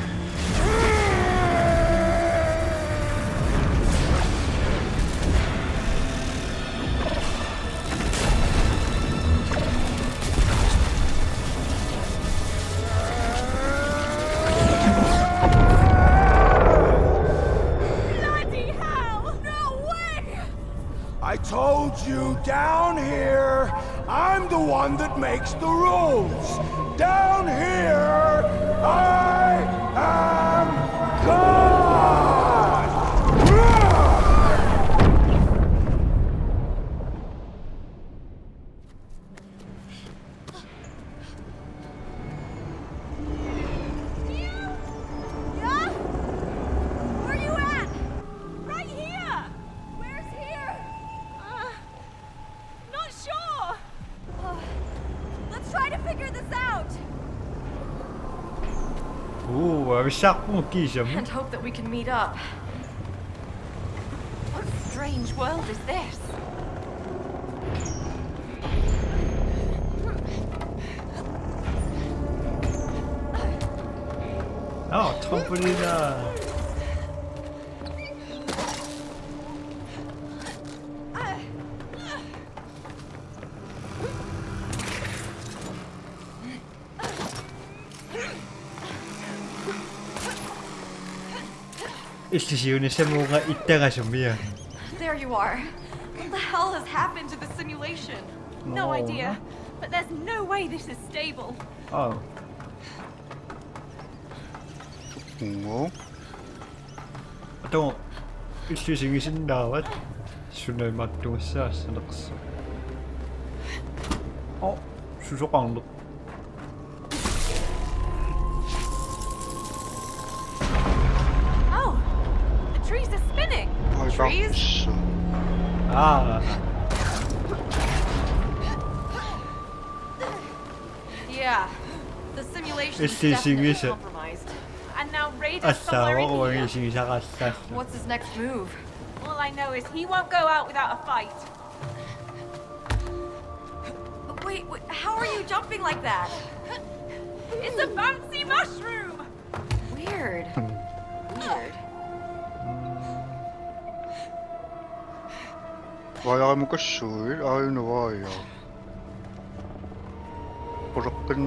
Bloody hell! No way! I told you down here I'm the one that makes the rules. Down here, I am God! Yeah? Where are you at? Right here! Where's here? Not sure. Let's try to figure this out. Har vi sagt mycket som? And hope that we can meet up. What strange world is this? Ja, trampolina. Istisyunin sa mga itara sa miya. There you are. What the hell has happened to the simulation? No idea. But there's no way this is stable. Oh. 붕어? Ito, istisyunin dapat. Sunay matungsa sa nakso. Oh, susukang look. Oh! The trees are spinning! 아이 Trees? 박스. Ah, Yeah. The simulation is It's the definitely simulation. compromised. And now Raider's somewhere asawa ko in ang here. ising sa kastas. What's his next move? All I know is he won't go out without a fight. But wait, how are you jumping like that? It's a bouncy mushroom! Weird. Weird. Var jag mycket sur? Ja, nu var jag. Brocken.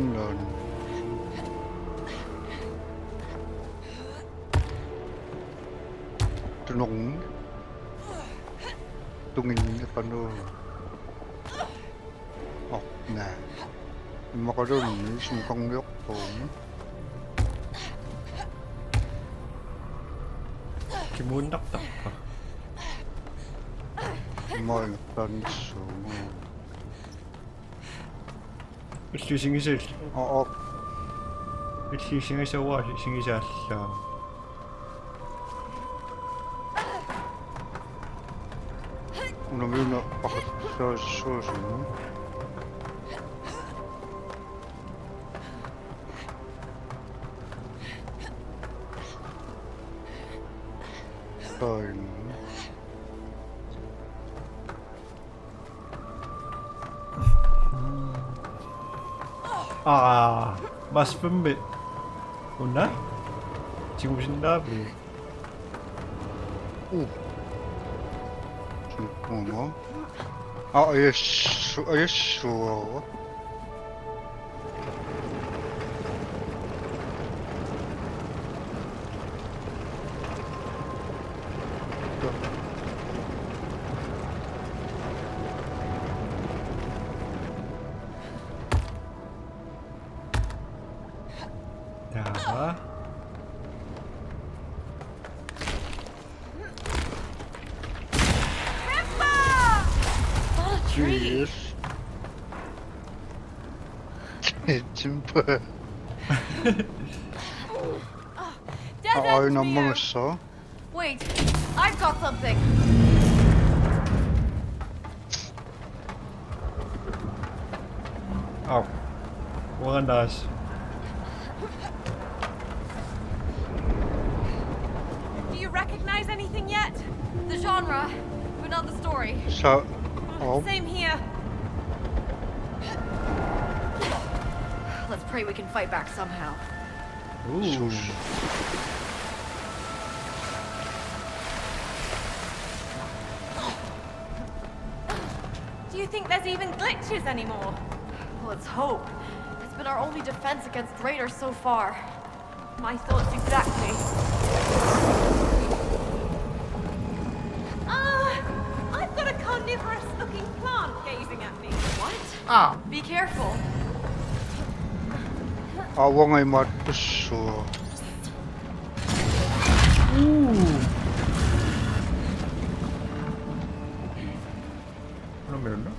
Tunong. Tungin pa no. Oh, na. Makaroon, sumukang yok po. Kimundak tak pa. Mga tanso. Istisyunin sa Oo. istisyunin sa was, istisyunin sa asa. Una muna pakasasusun. Time. Ah, mas pembe. Una? 지금 무슨 답이? Ano? Ayos. 자, Not a tree. Simple. Dead Ayaw end ng Mio. mga sa. Wait, I've got something. oh, walang das. Do you recognize anything yet? The genre, but not the story. Sa... Oh, Same here. Let's pray we can fight back somehow. Ooh. sus. Do you think there's even glitches anymore? Let's hope. It's been our only defense against raiders so far. My thoughts exactly. I've got a carnivorous-looking plant gazing at me. What? Be careful. 아왕아이 맞았어. Ano meron na?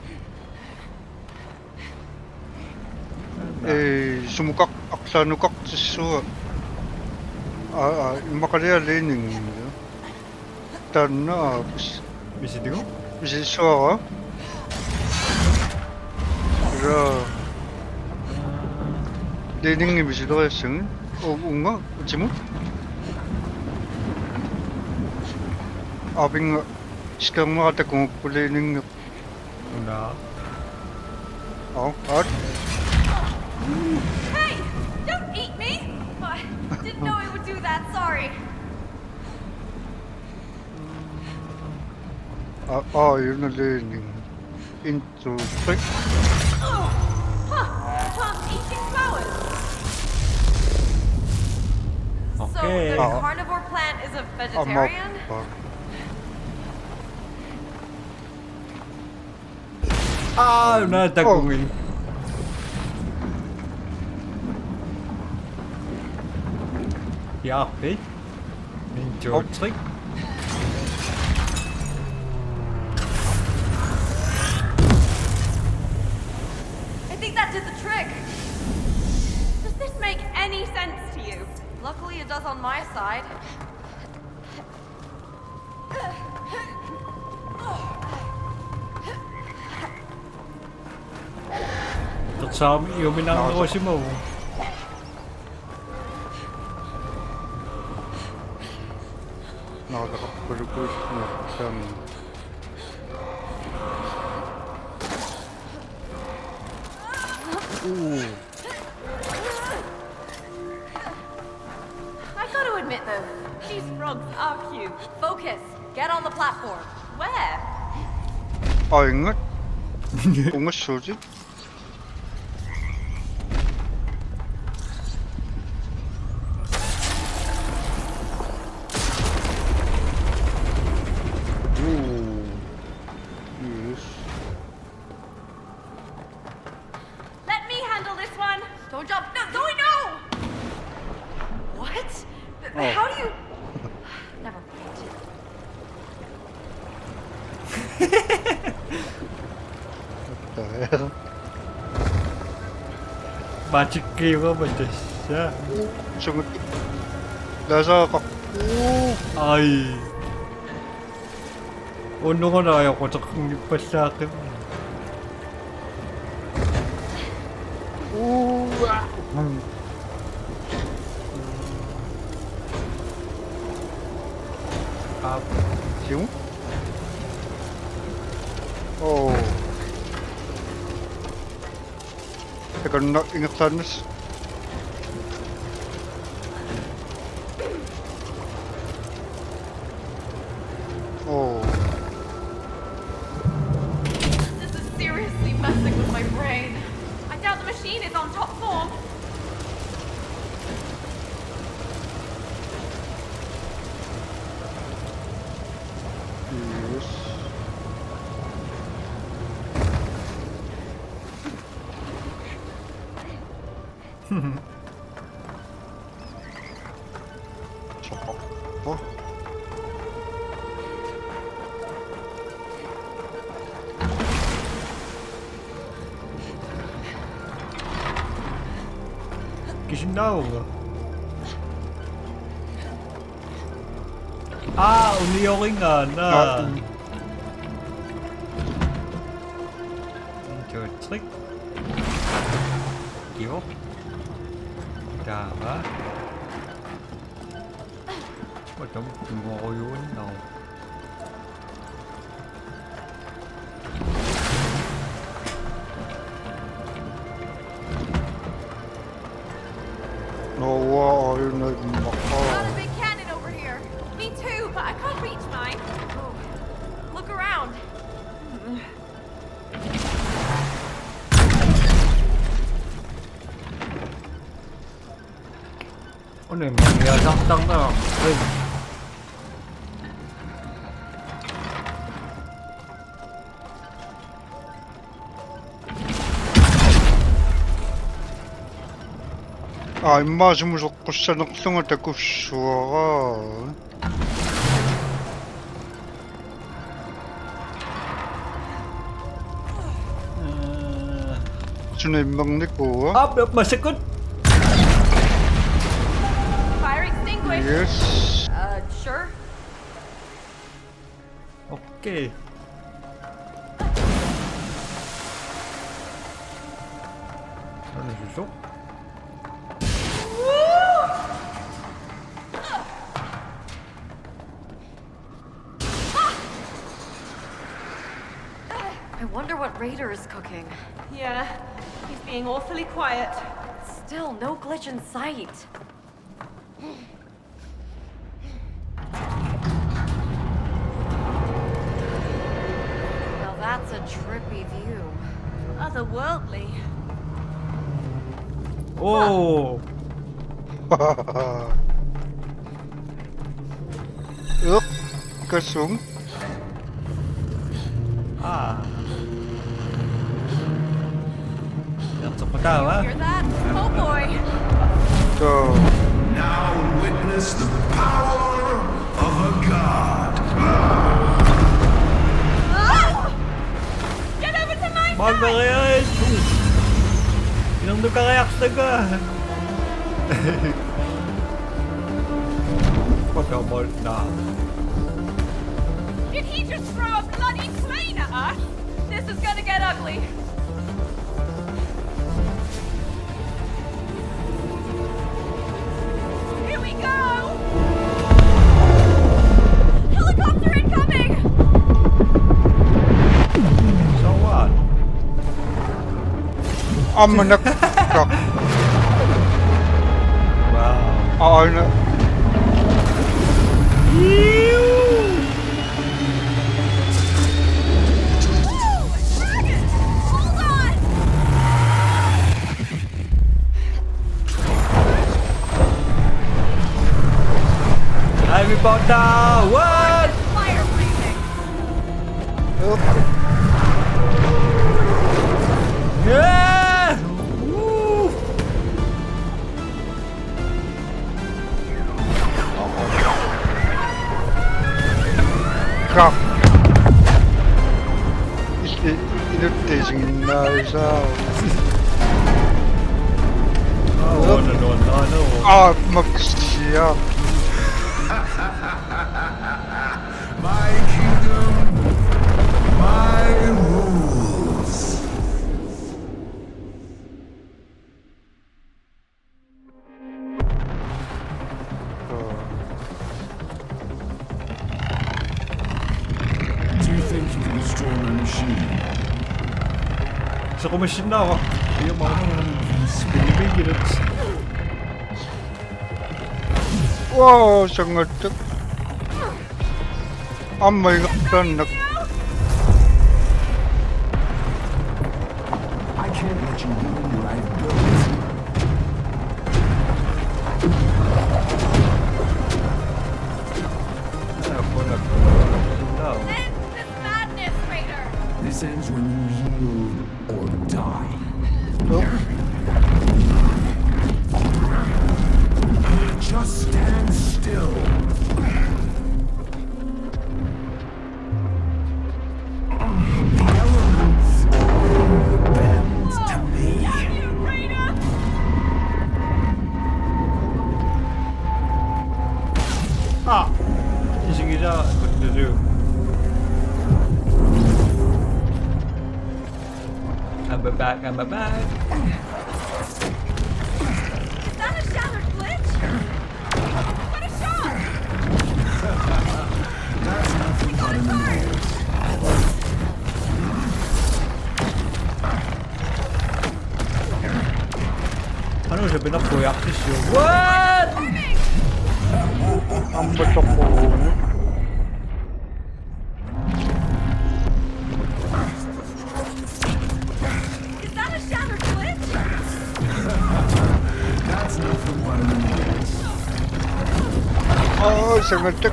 Sumukak aksanukak siswa. Makalaya lening. Tanna Visit ko? siswa. Ra lening ni bisito kasing. Unga, ujimu? Abing sekarang makata kung kulening. Una. At Hey! Don't eat me! I didn't know it would do that, sorry. yun na lening. Into trick. Eating flowers. So Okay. the carnivore plant is a vegetarian? Natagungin. Yapi. Ninja trick. I think that did the trick. Does this make any sense to you? Luckily it does on my side. Tak sa Yumi ng Orochimo. Nakakapagpulupos na kami. I gotta admit though, these frogs are cute. Focus. Get on the platform. Where? Ingat. Ungas soji. Yes. Let me handle this one. Don't jump. No, Zoe, no! What? How do you... Never mind. What the hell? Magic Kiro ba siya? Sunod. Nasa ka. Ay. Ano ka na ayaw ko sa kanipas sa akin. Yung? Oh. Teka, ingat sa anas. Oh. This is seriously messing with my brain. I doubt the machine is on top form. Yes. Oh. Kishinao. Uniyoki nga na. Ninja trick. Kyo. Tama. Ba't mo ko yun? No. Nawa, ayun na Found a big cannon over here. Me too, but I can't reach mine. Oh. Look around. Ano yung mga saktang na? Ay. imma musuqqussaneqlunga takussuaraa. Sunimmernikua. Up, masakot! Fire extinguished. Yes. Sure. Okay. Ano susok? I wonder what Raider is cooking. Yeah, he's being awfully quiet. Still, no glitch in sight. Now that's a trippy view. Otherworldly. Oh! Ước cơ xuống. Ah. Yang sepeda Hear that? Oh boy. Go. Now witness the power of a god. Get over to my Mahal na kaya ito. Ilang doon ka kaya ka? Pagkamalt na. Did he just throw a bloody plane at us? This is gonna get ugly. Here we go! Helicopter incoming! So what? Nakak. Wow. Na. Dragon! Hold on! I'm about to what? Fire breathing! Yeah! Woo! Krak. Inuttaisin naisaa. No. Magsiya. My kingdom, my rules. Do you think you can destroy my machine? Sa komisyon na ako. Hindi yung mga binibigyan. Wow, sangat. May nak. I can't let you ruin what I've built. End this madness, Raider! This ends when you yield or die. Just stand still. The elements bend to me. You, Raider! Sige na. What to do? I'm back. Is that a shattered glitch? What a shot! That's nothing but an illusion. Ano siya pinaproyaktis yun? What? Ang batok ko. Is that a shattered glitch? That's nothing but an illusion. Sangat. The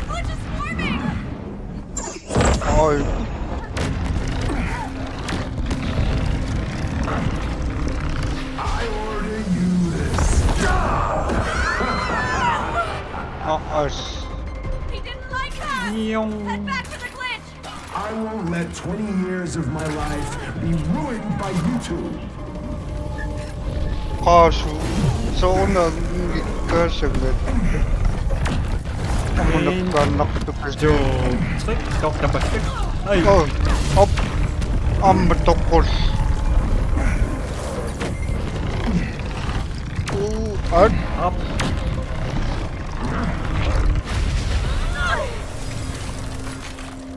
glitch is forming! Us. He didn't like that! Yung... Head back to the glitch! I won't let 20 years of my life be ruined by you two. Kaso, sa unang kasagot, ako nagkanak ito Jo... Trick? Doch, da war Trick. Ay! Oh, op, ang matokos. At, Up!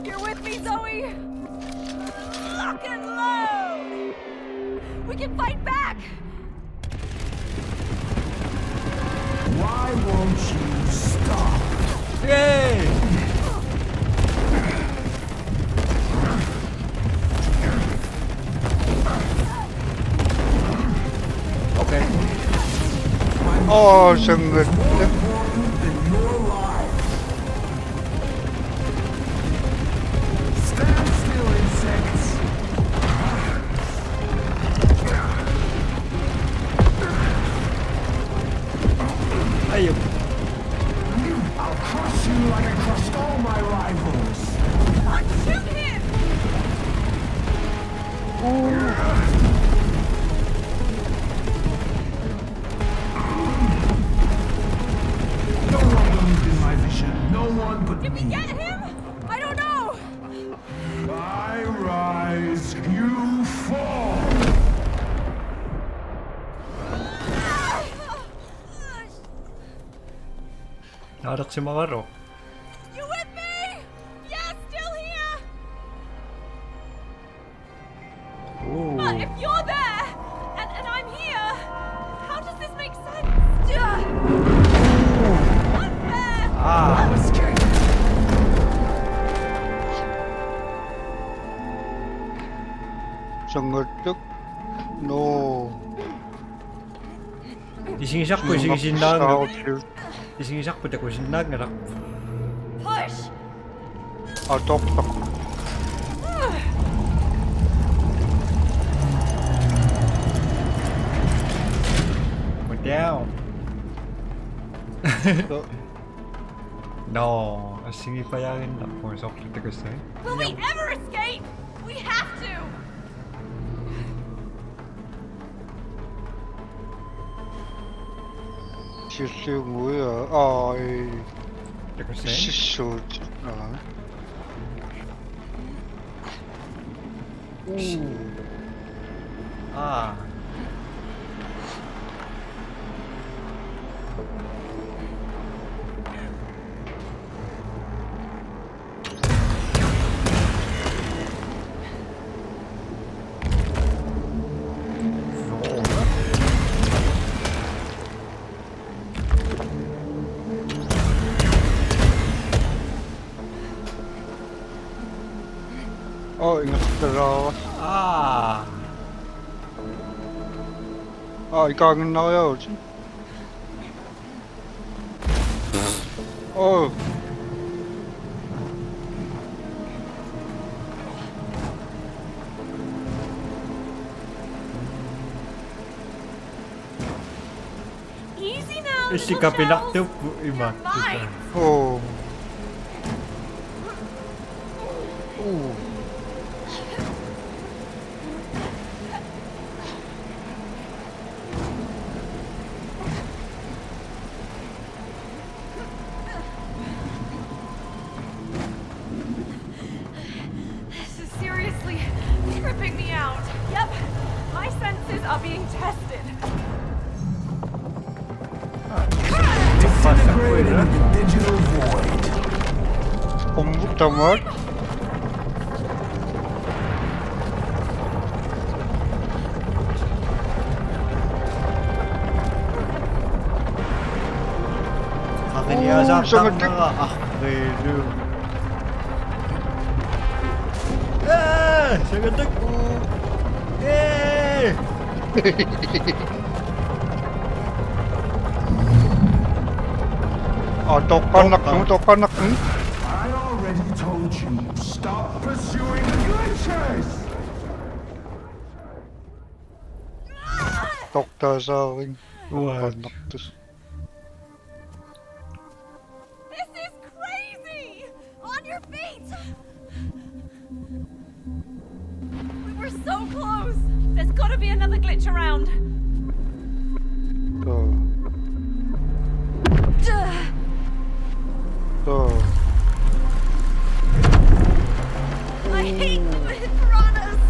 You're with me, Zoe! Lock and load! We can fight back! Why won't you stop? Yay! Okay. oh, sangat. Important than your lives. Stand still, insects. Ayun. I'll crush you like I crushed all my rivals. Shoot him! No one believed in my vision. No one but Did we me. get him? I don't know! I rise, you fall. Nadak si Makaro. You with me? Yeah, still here! But if you're there, and I'm here, how does this make sense? Unfair! Ah! Sangat. No. Isingisak Out ko here. isingisak ko sinag ngarak. Push! Out of the Went down. No, sige pa yan na kung sa critical side. Will we ever escape? We have to! 실수 뭐야? 아, Critical side? 실수. 아. Ah. Oh, ingat terus. Ah. Ah, ikangen na kayo. Oh. Easy now, Si little kapinak shells. to iba. Mine. Oh. Oh. This is seriously tripping me out. Yep, my senses are being tested. Disintegrate into the digital void. Tamad. Kakiniyasak sangat ng mga akredo. Ah! Sagatak! Eh! Ah, tokanak mo, tokanak mo. I already told you, stop pursuing the glitches! Tokta sa akin. What? Tokanak to. so close. There's gotta be another glitch around. Tuh. Tuh. I hate piranhas.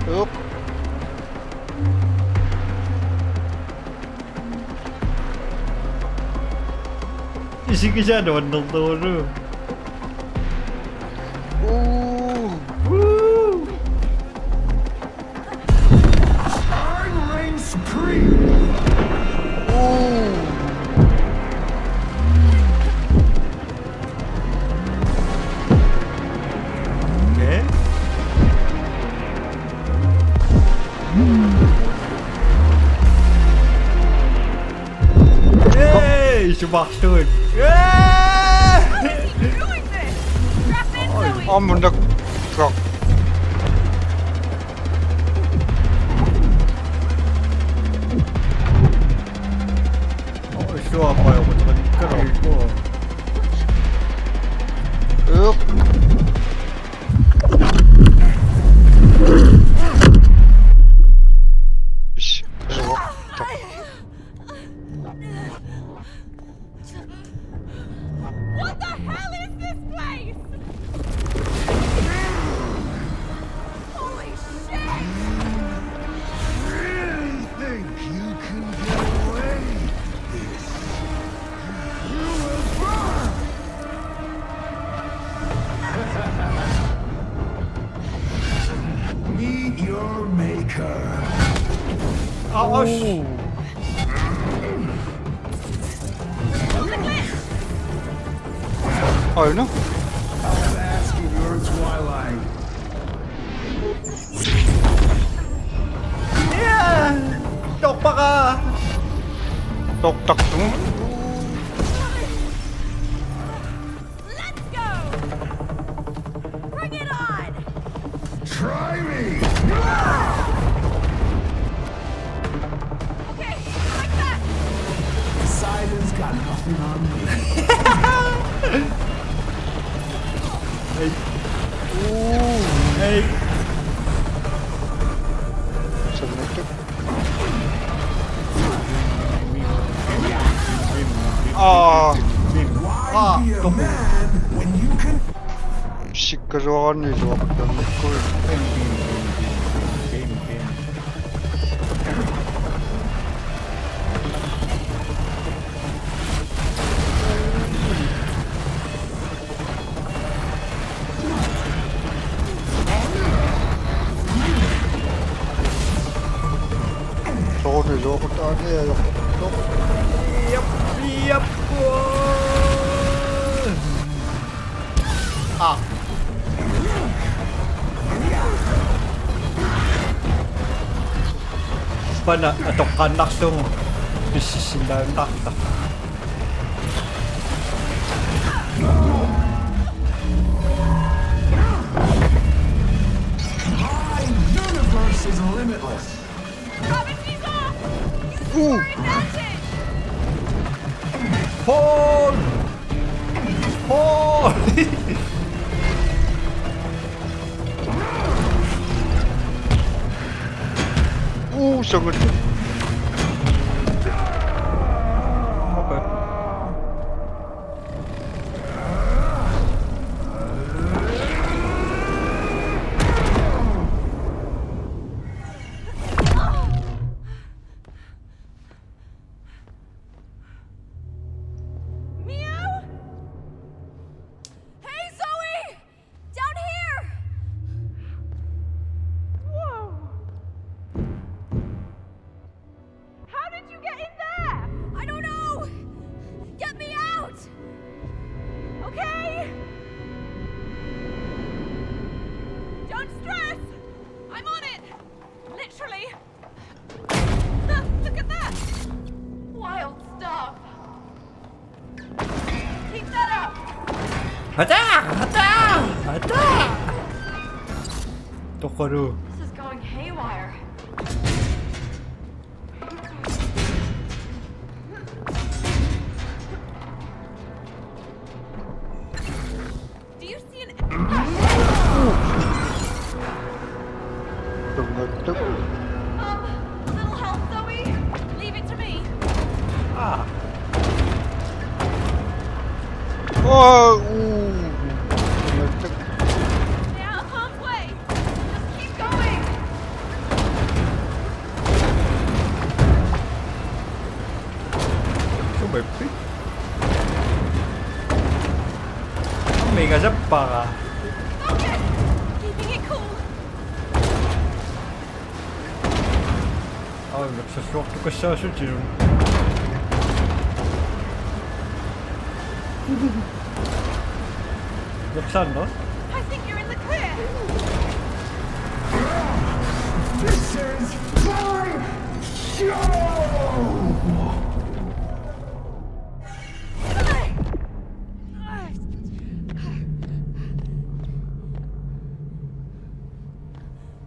Up. Sige siya, dondong-dondong. I reign supreme. Okay. Yay! Sumaksyon! Yay! Doing this. Strap in, Zoe. Oh, mendekat. Oh, siapa yang menceritkan aku? Up. Ish, what the- What the hell is this place? Holy shit! Really think you can get away with this? You will burn! Meet your maker. Oh, Oh, no. Bask in your twilight. Tok pa ka! Tok-tok semua. Let's go! Bring it on! Try me! Okay, like that! Poseidon's got nothing on me. Hey! Submitted. Ah, Why be a man when you can 시끄러워하니 좋았던 꿀. 저거는 저것도 아니에요. Siap bos! Ah! Pana, atau kanak dong. Bisisindan takta. My universe is limitless. Gravity's off! Use your advantage! Hold! Hold! sangat. Okay. Meow? Hey, Zoe! Down here! Whoa! How did you get in there? I don't know! Get me out! Okay? Don't stress! I'm on it! Literally! Look at that! Wild stuff! Keep that up! Attack! Tokoru. This is going haywire. Do you see an... Ah, Stay out of harm's way. Just keep going. sumipit. Ang mega zappa ka. Focus. Keeping it cool. Oh, nagsaswak ko sa susunod. Buksan, no? I think you're in the clear. This is my show!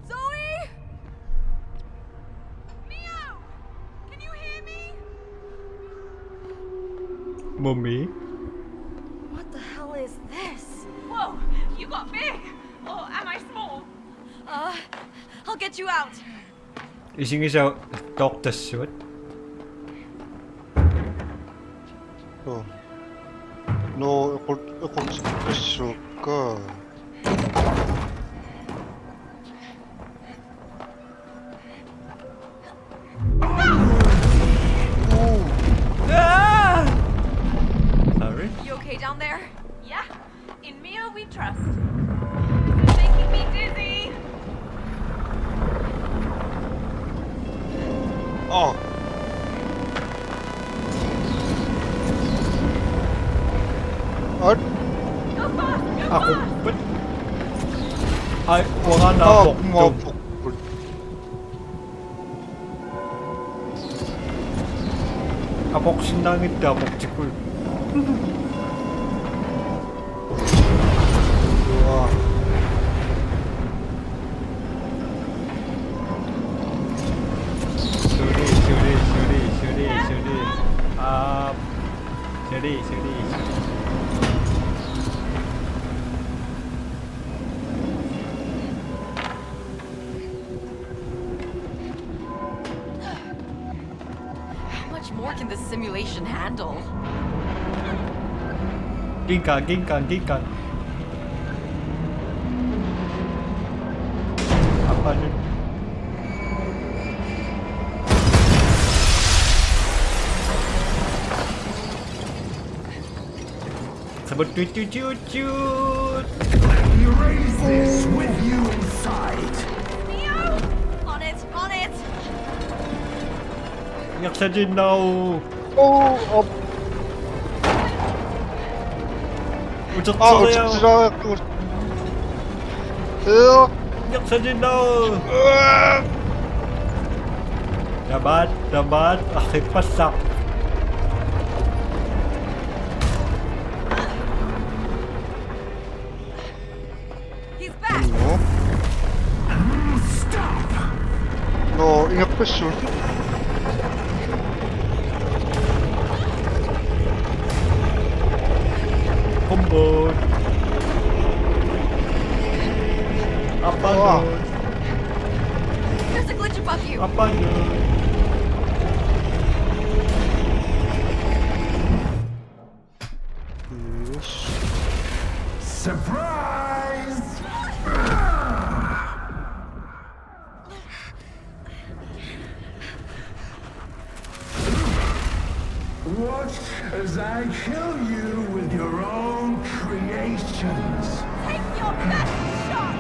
Zoe! Mio! Can you hear me? Mummy? What the hell is this? Whoa! You got big! Or am I small? I'll get you out. Ising isa doctor suit? 너 이걸 찍혔을까? Ah! Sorry? You okay down there? Yeah. In Mio we trust. This is making me dizzy. 아, 아, Go fast! Go Ako, fast! ba't? Ay, wala na 아, ako. 고마워. Apoksin langit ka, apoksikul. 와, Suri. Suri. How much more can this simulation handle? Ginkang. Apa yun? Sabot tut. Erase this with you inside. Mio! On it! Yak sa din now. Ucok 아, ko kaya. 어쩌지라. Yak sa din now. Dabat. Aking pasak. He's back! 너 인력 패션. Combo. Apa Wah. yun? There's a glitch above you! Apa yun? Surprise! Watch as I kill you with your own creations. Take your best shot!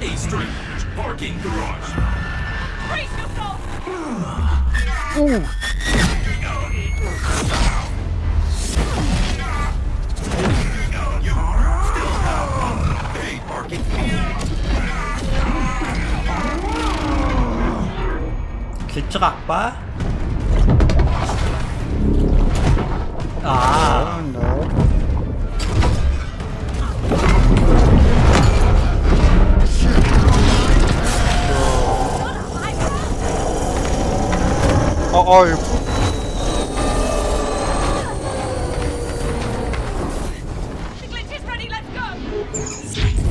A strange parking garage. Brace yourself! Hey, parking. Sitrak pa? Ah, 나. 아이고. The glitch is ready, let's go!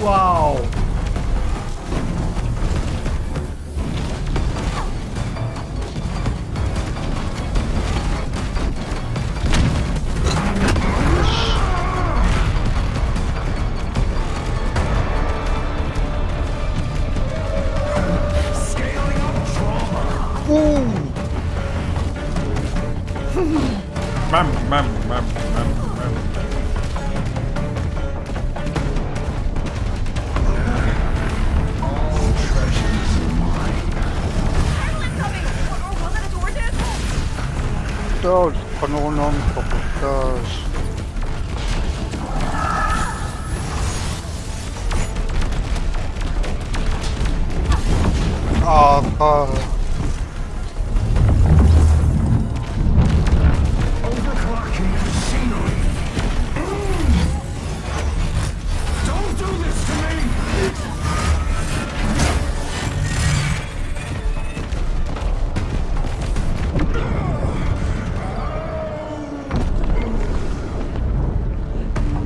Wow. Mam. Tapos, paano namin papuntas? Overclocking the machinery. Don't do this to me!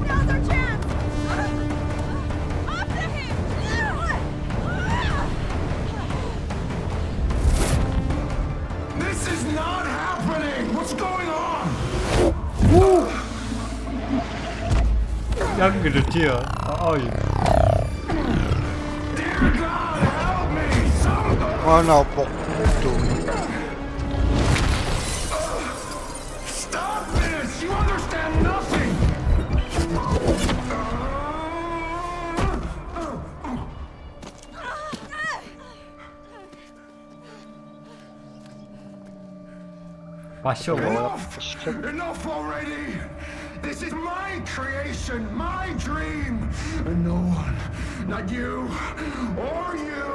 Now's our chance! After him! This is not happening! What's going on? Yang gede ya. Oh iya. Dear God, help me! Somebody! Mana po ito? Stop this! You understand nothing! Pasyo mo. Enough already! This is my creation, my dream! And no one, not you or you,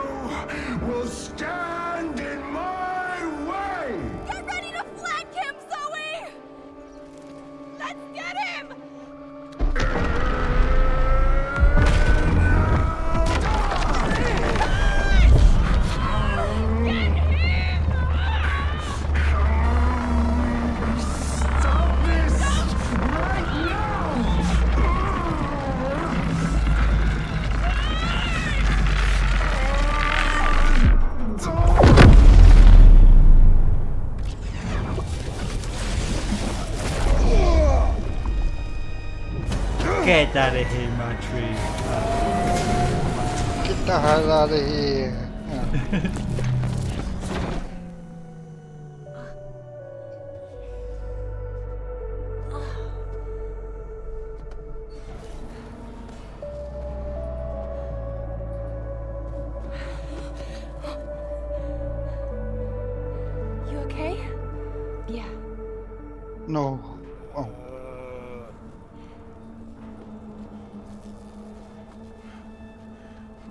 will stand in my way! Get ready to flank him, Zoe! Let's get him! Stop this right now! Get out of here, my tree. Get the hell out of here. You okay? Yeah. No. Oh.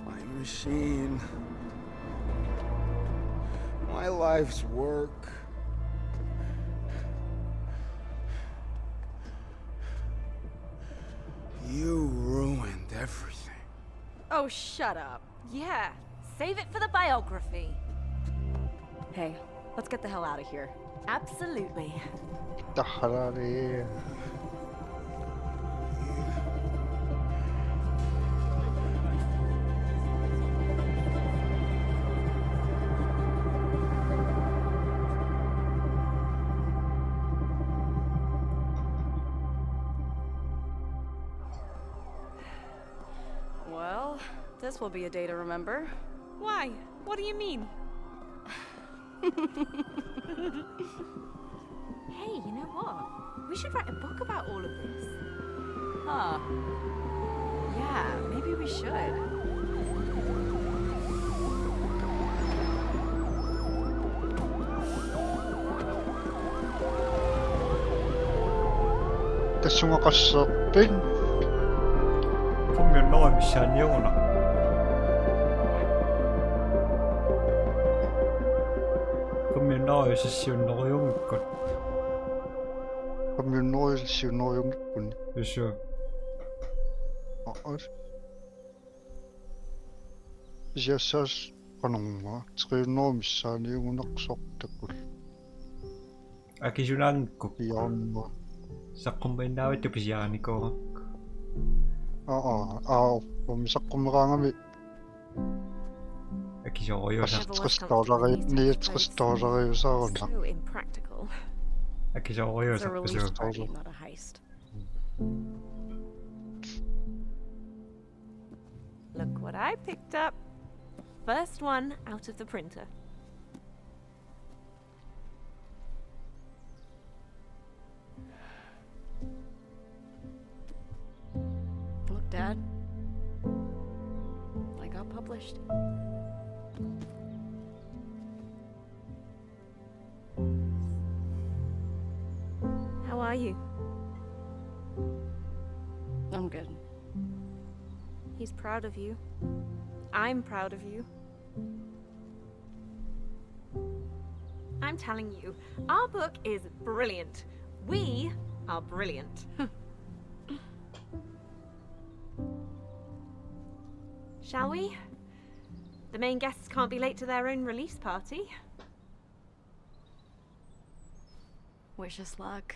My machine. My life's work. You ruined everything. Oh, shut up. Yeah. Save it for the biography. Hey, let's get the hell out of here. Absolutely. Get the hell out of here. Well, this will be a day to remember. Why? What do you mean? Hey, you know what? We should write a book about all of this. Huh. Yeah, maybe we should. Kasi nga kasapin. 분명 너가 미션 영어나. 분명 너가 요새 쉬운 너가 영어 있건. Kami noy si noyong ipon. 요새. Jesas kanong trino misani yung naksok takul. 아기준한 거. Iyan mo. Sa kumbay na ito pisyakan ko. умисаққумераангами акисоориуса ниатсқистоолариусаарунна So impractical. акисоориуса пасуу not a heist. Look what I picked up. First one out of the printer. Look, Dad. I got published. How are you? I'm good. He's proud of you. I'm proud of you. I'm telling you, our book is brilliant. We are brilliant. Shall we? The main guests can't be late to their own release party. Wish us luck.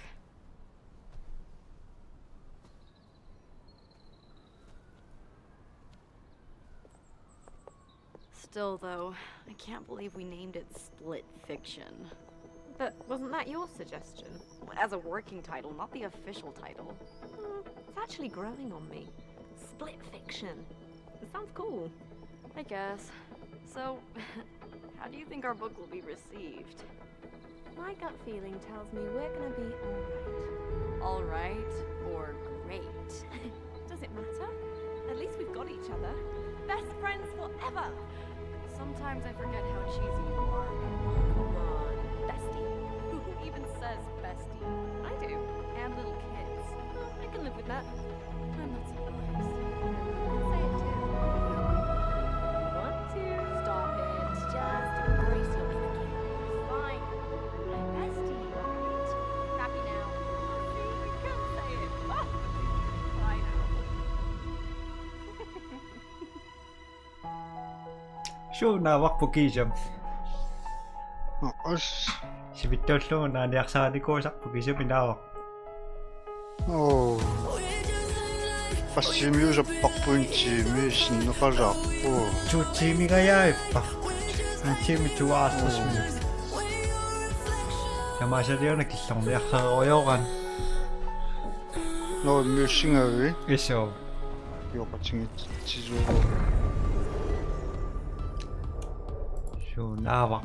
Still, though, I can't believe we named it Split Fiction. But wasn't that your suggestion? As a working title, not the official title. It's actually growing on me. Split fiction. It sounds cool. I guess. So, how do you think our book will be received? My gut feeling tells me we're gonna be alright. Alright or great? Does it matter? At least we've got each other. Best friends forever! Sometimes I forget how cheesy you are. Come on, bestie. Who even says bestie? I do. And little kids. I can live with that. I'm not surprised. I'll say it too. Want to? Stop it. Just embrace your inner kid. Fine. My bestie, alright? Happy now. See, we can say it. Oh, bye now. шуу наавақ пукисам ос сивиттууллугу нааниарсааникуусарпу кисами наавақ оо пассимиусаппарпуинтими синнеқалаарпу туутимигаяаппа антими туаастрсми ямасалиона киллорниарсериориоран но мюсингави исоо йоқатингит тисуу шуу наавақ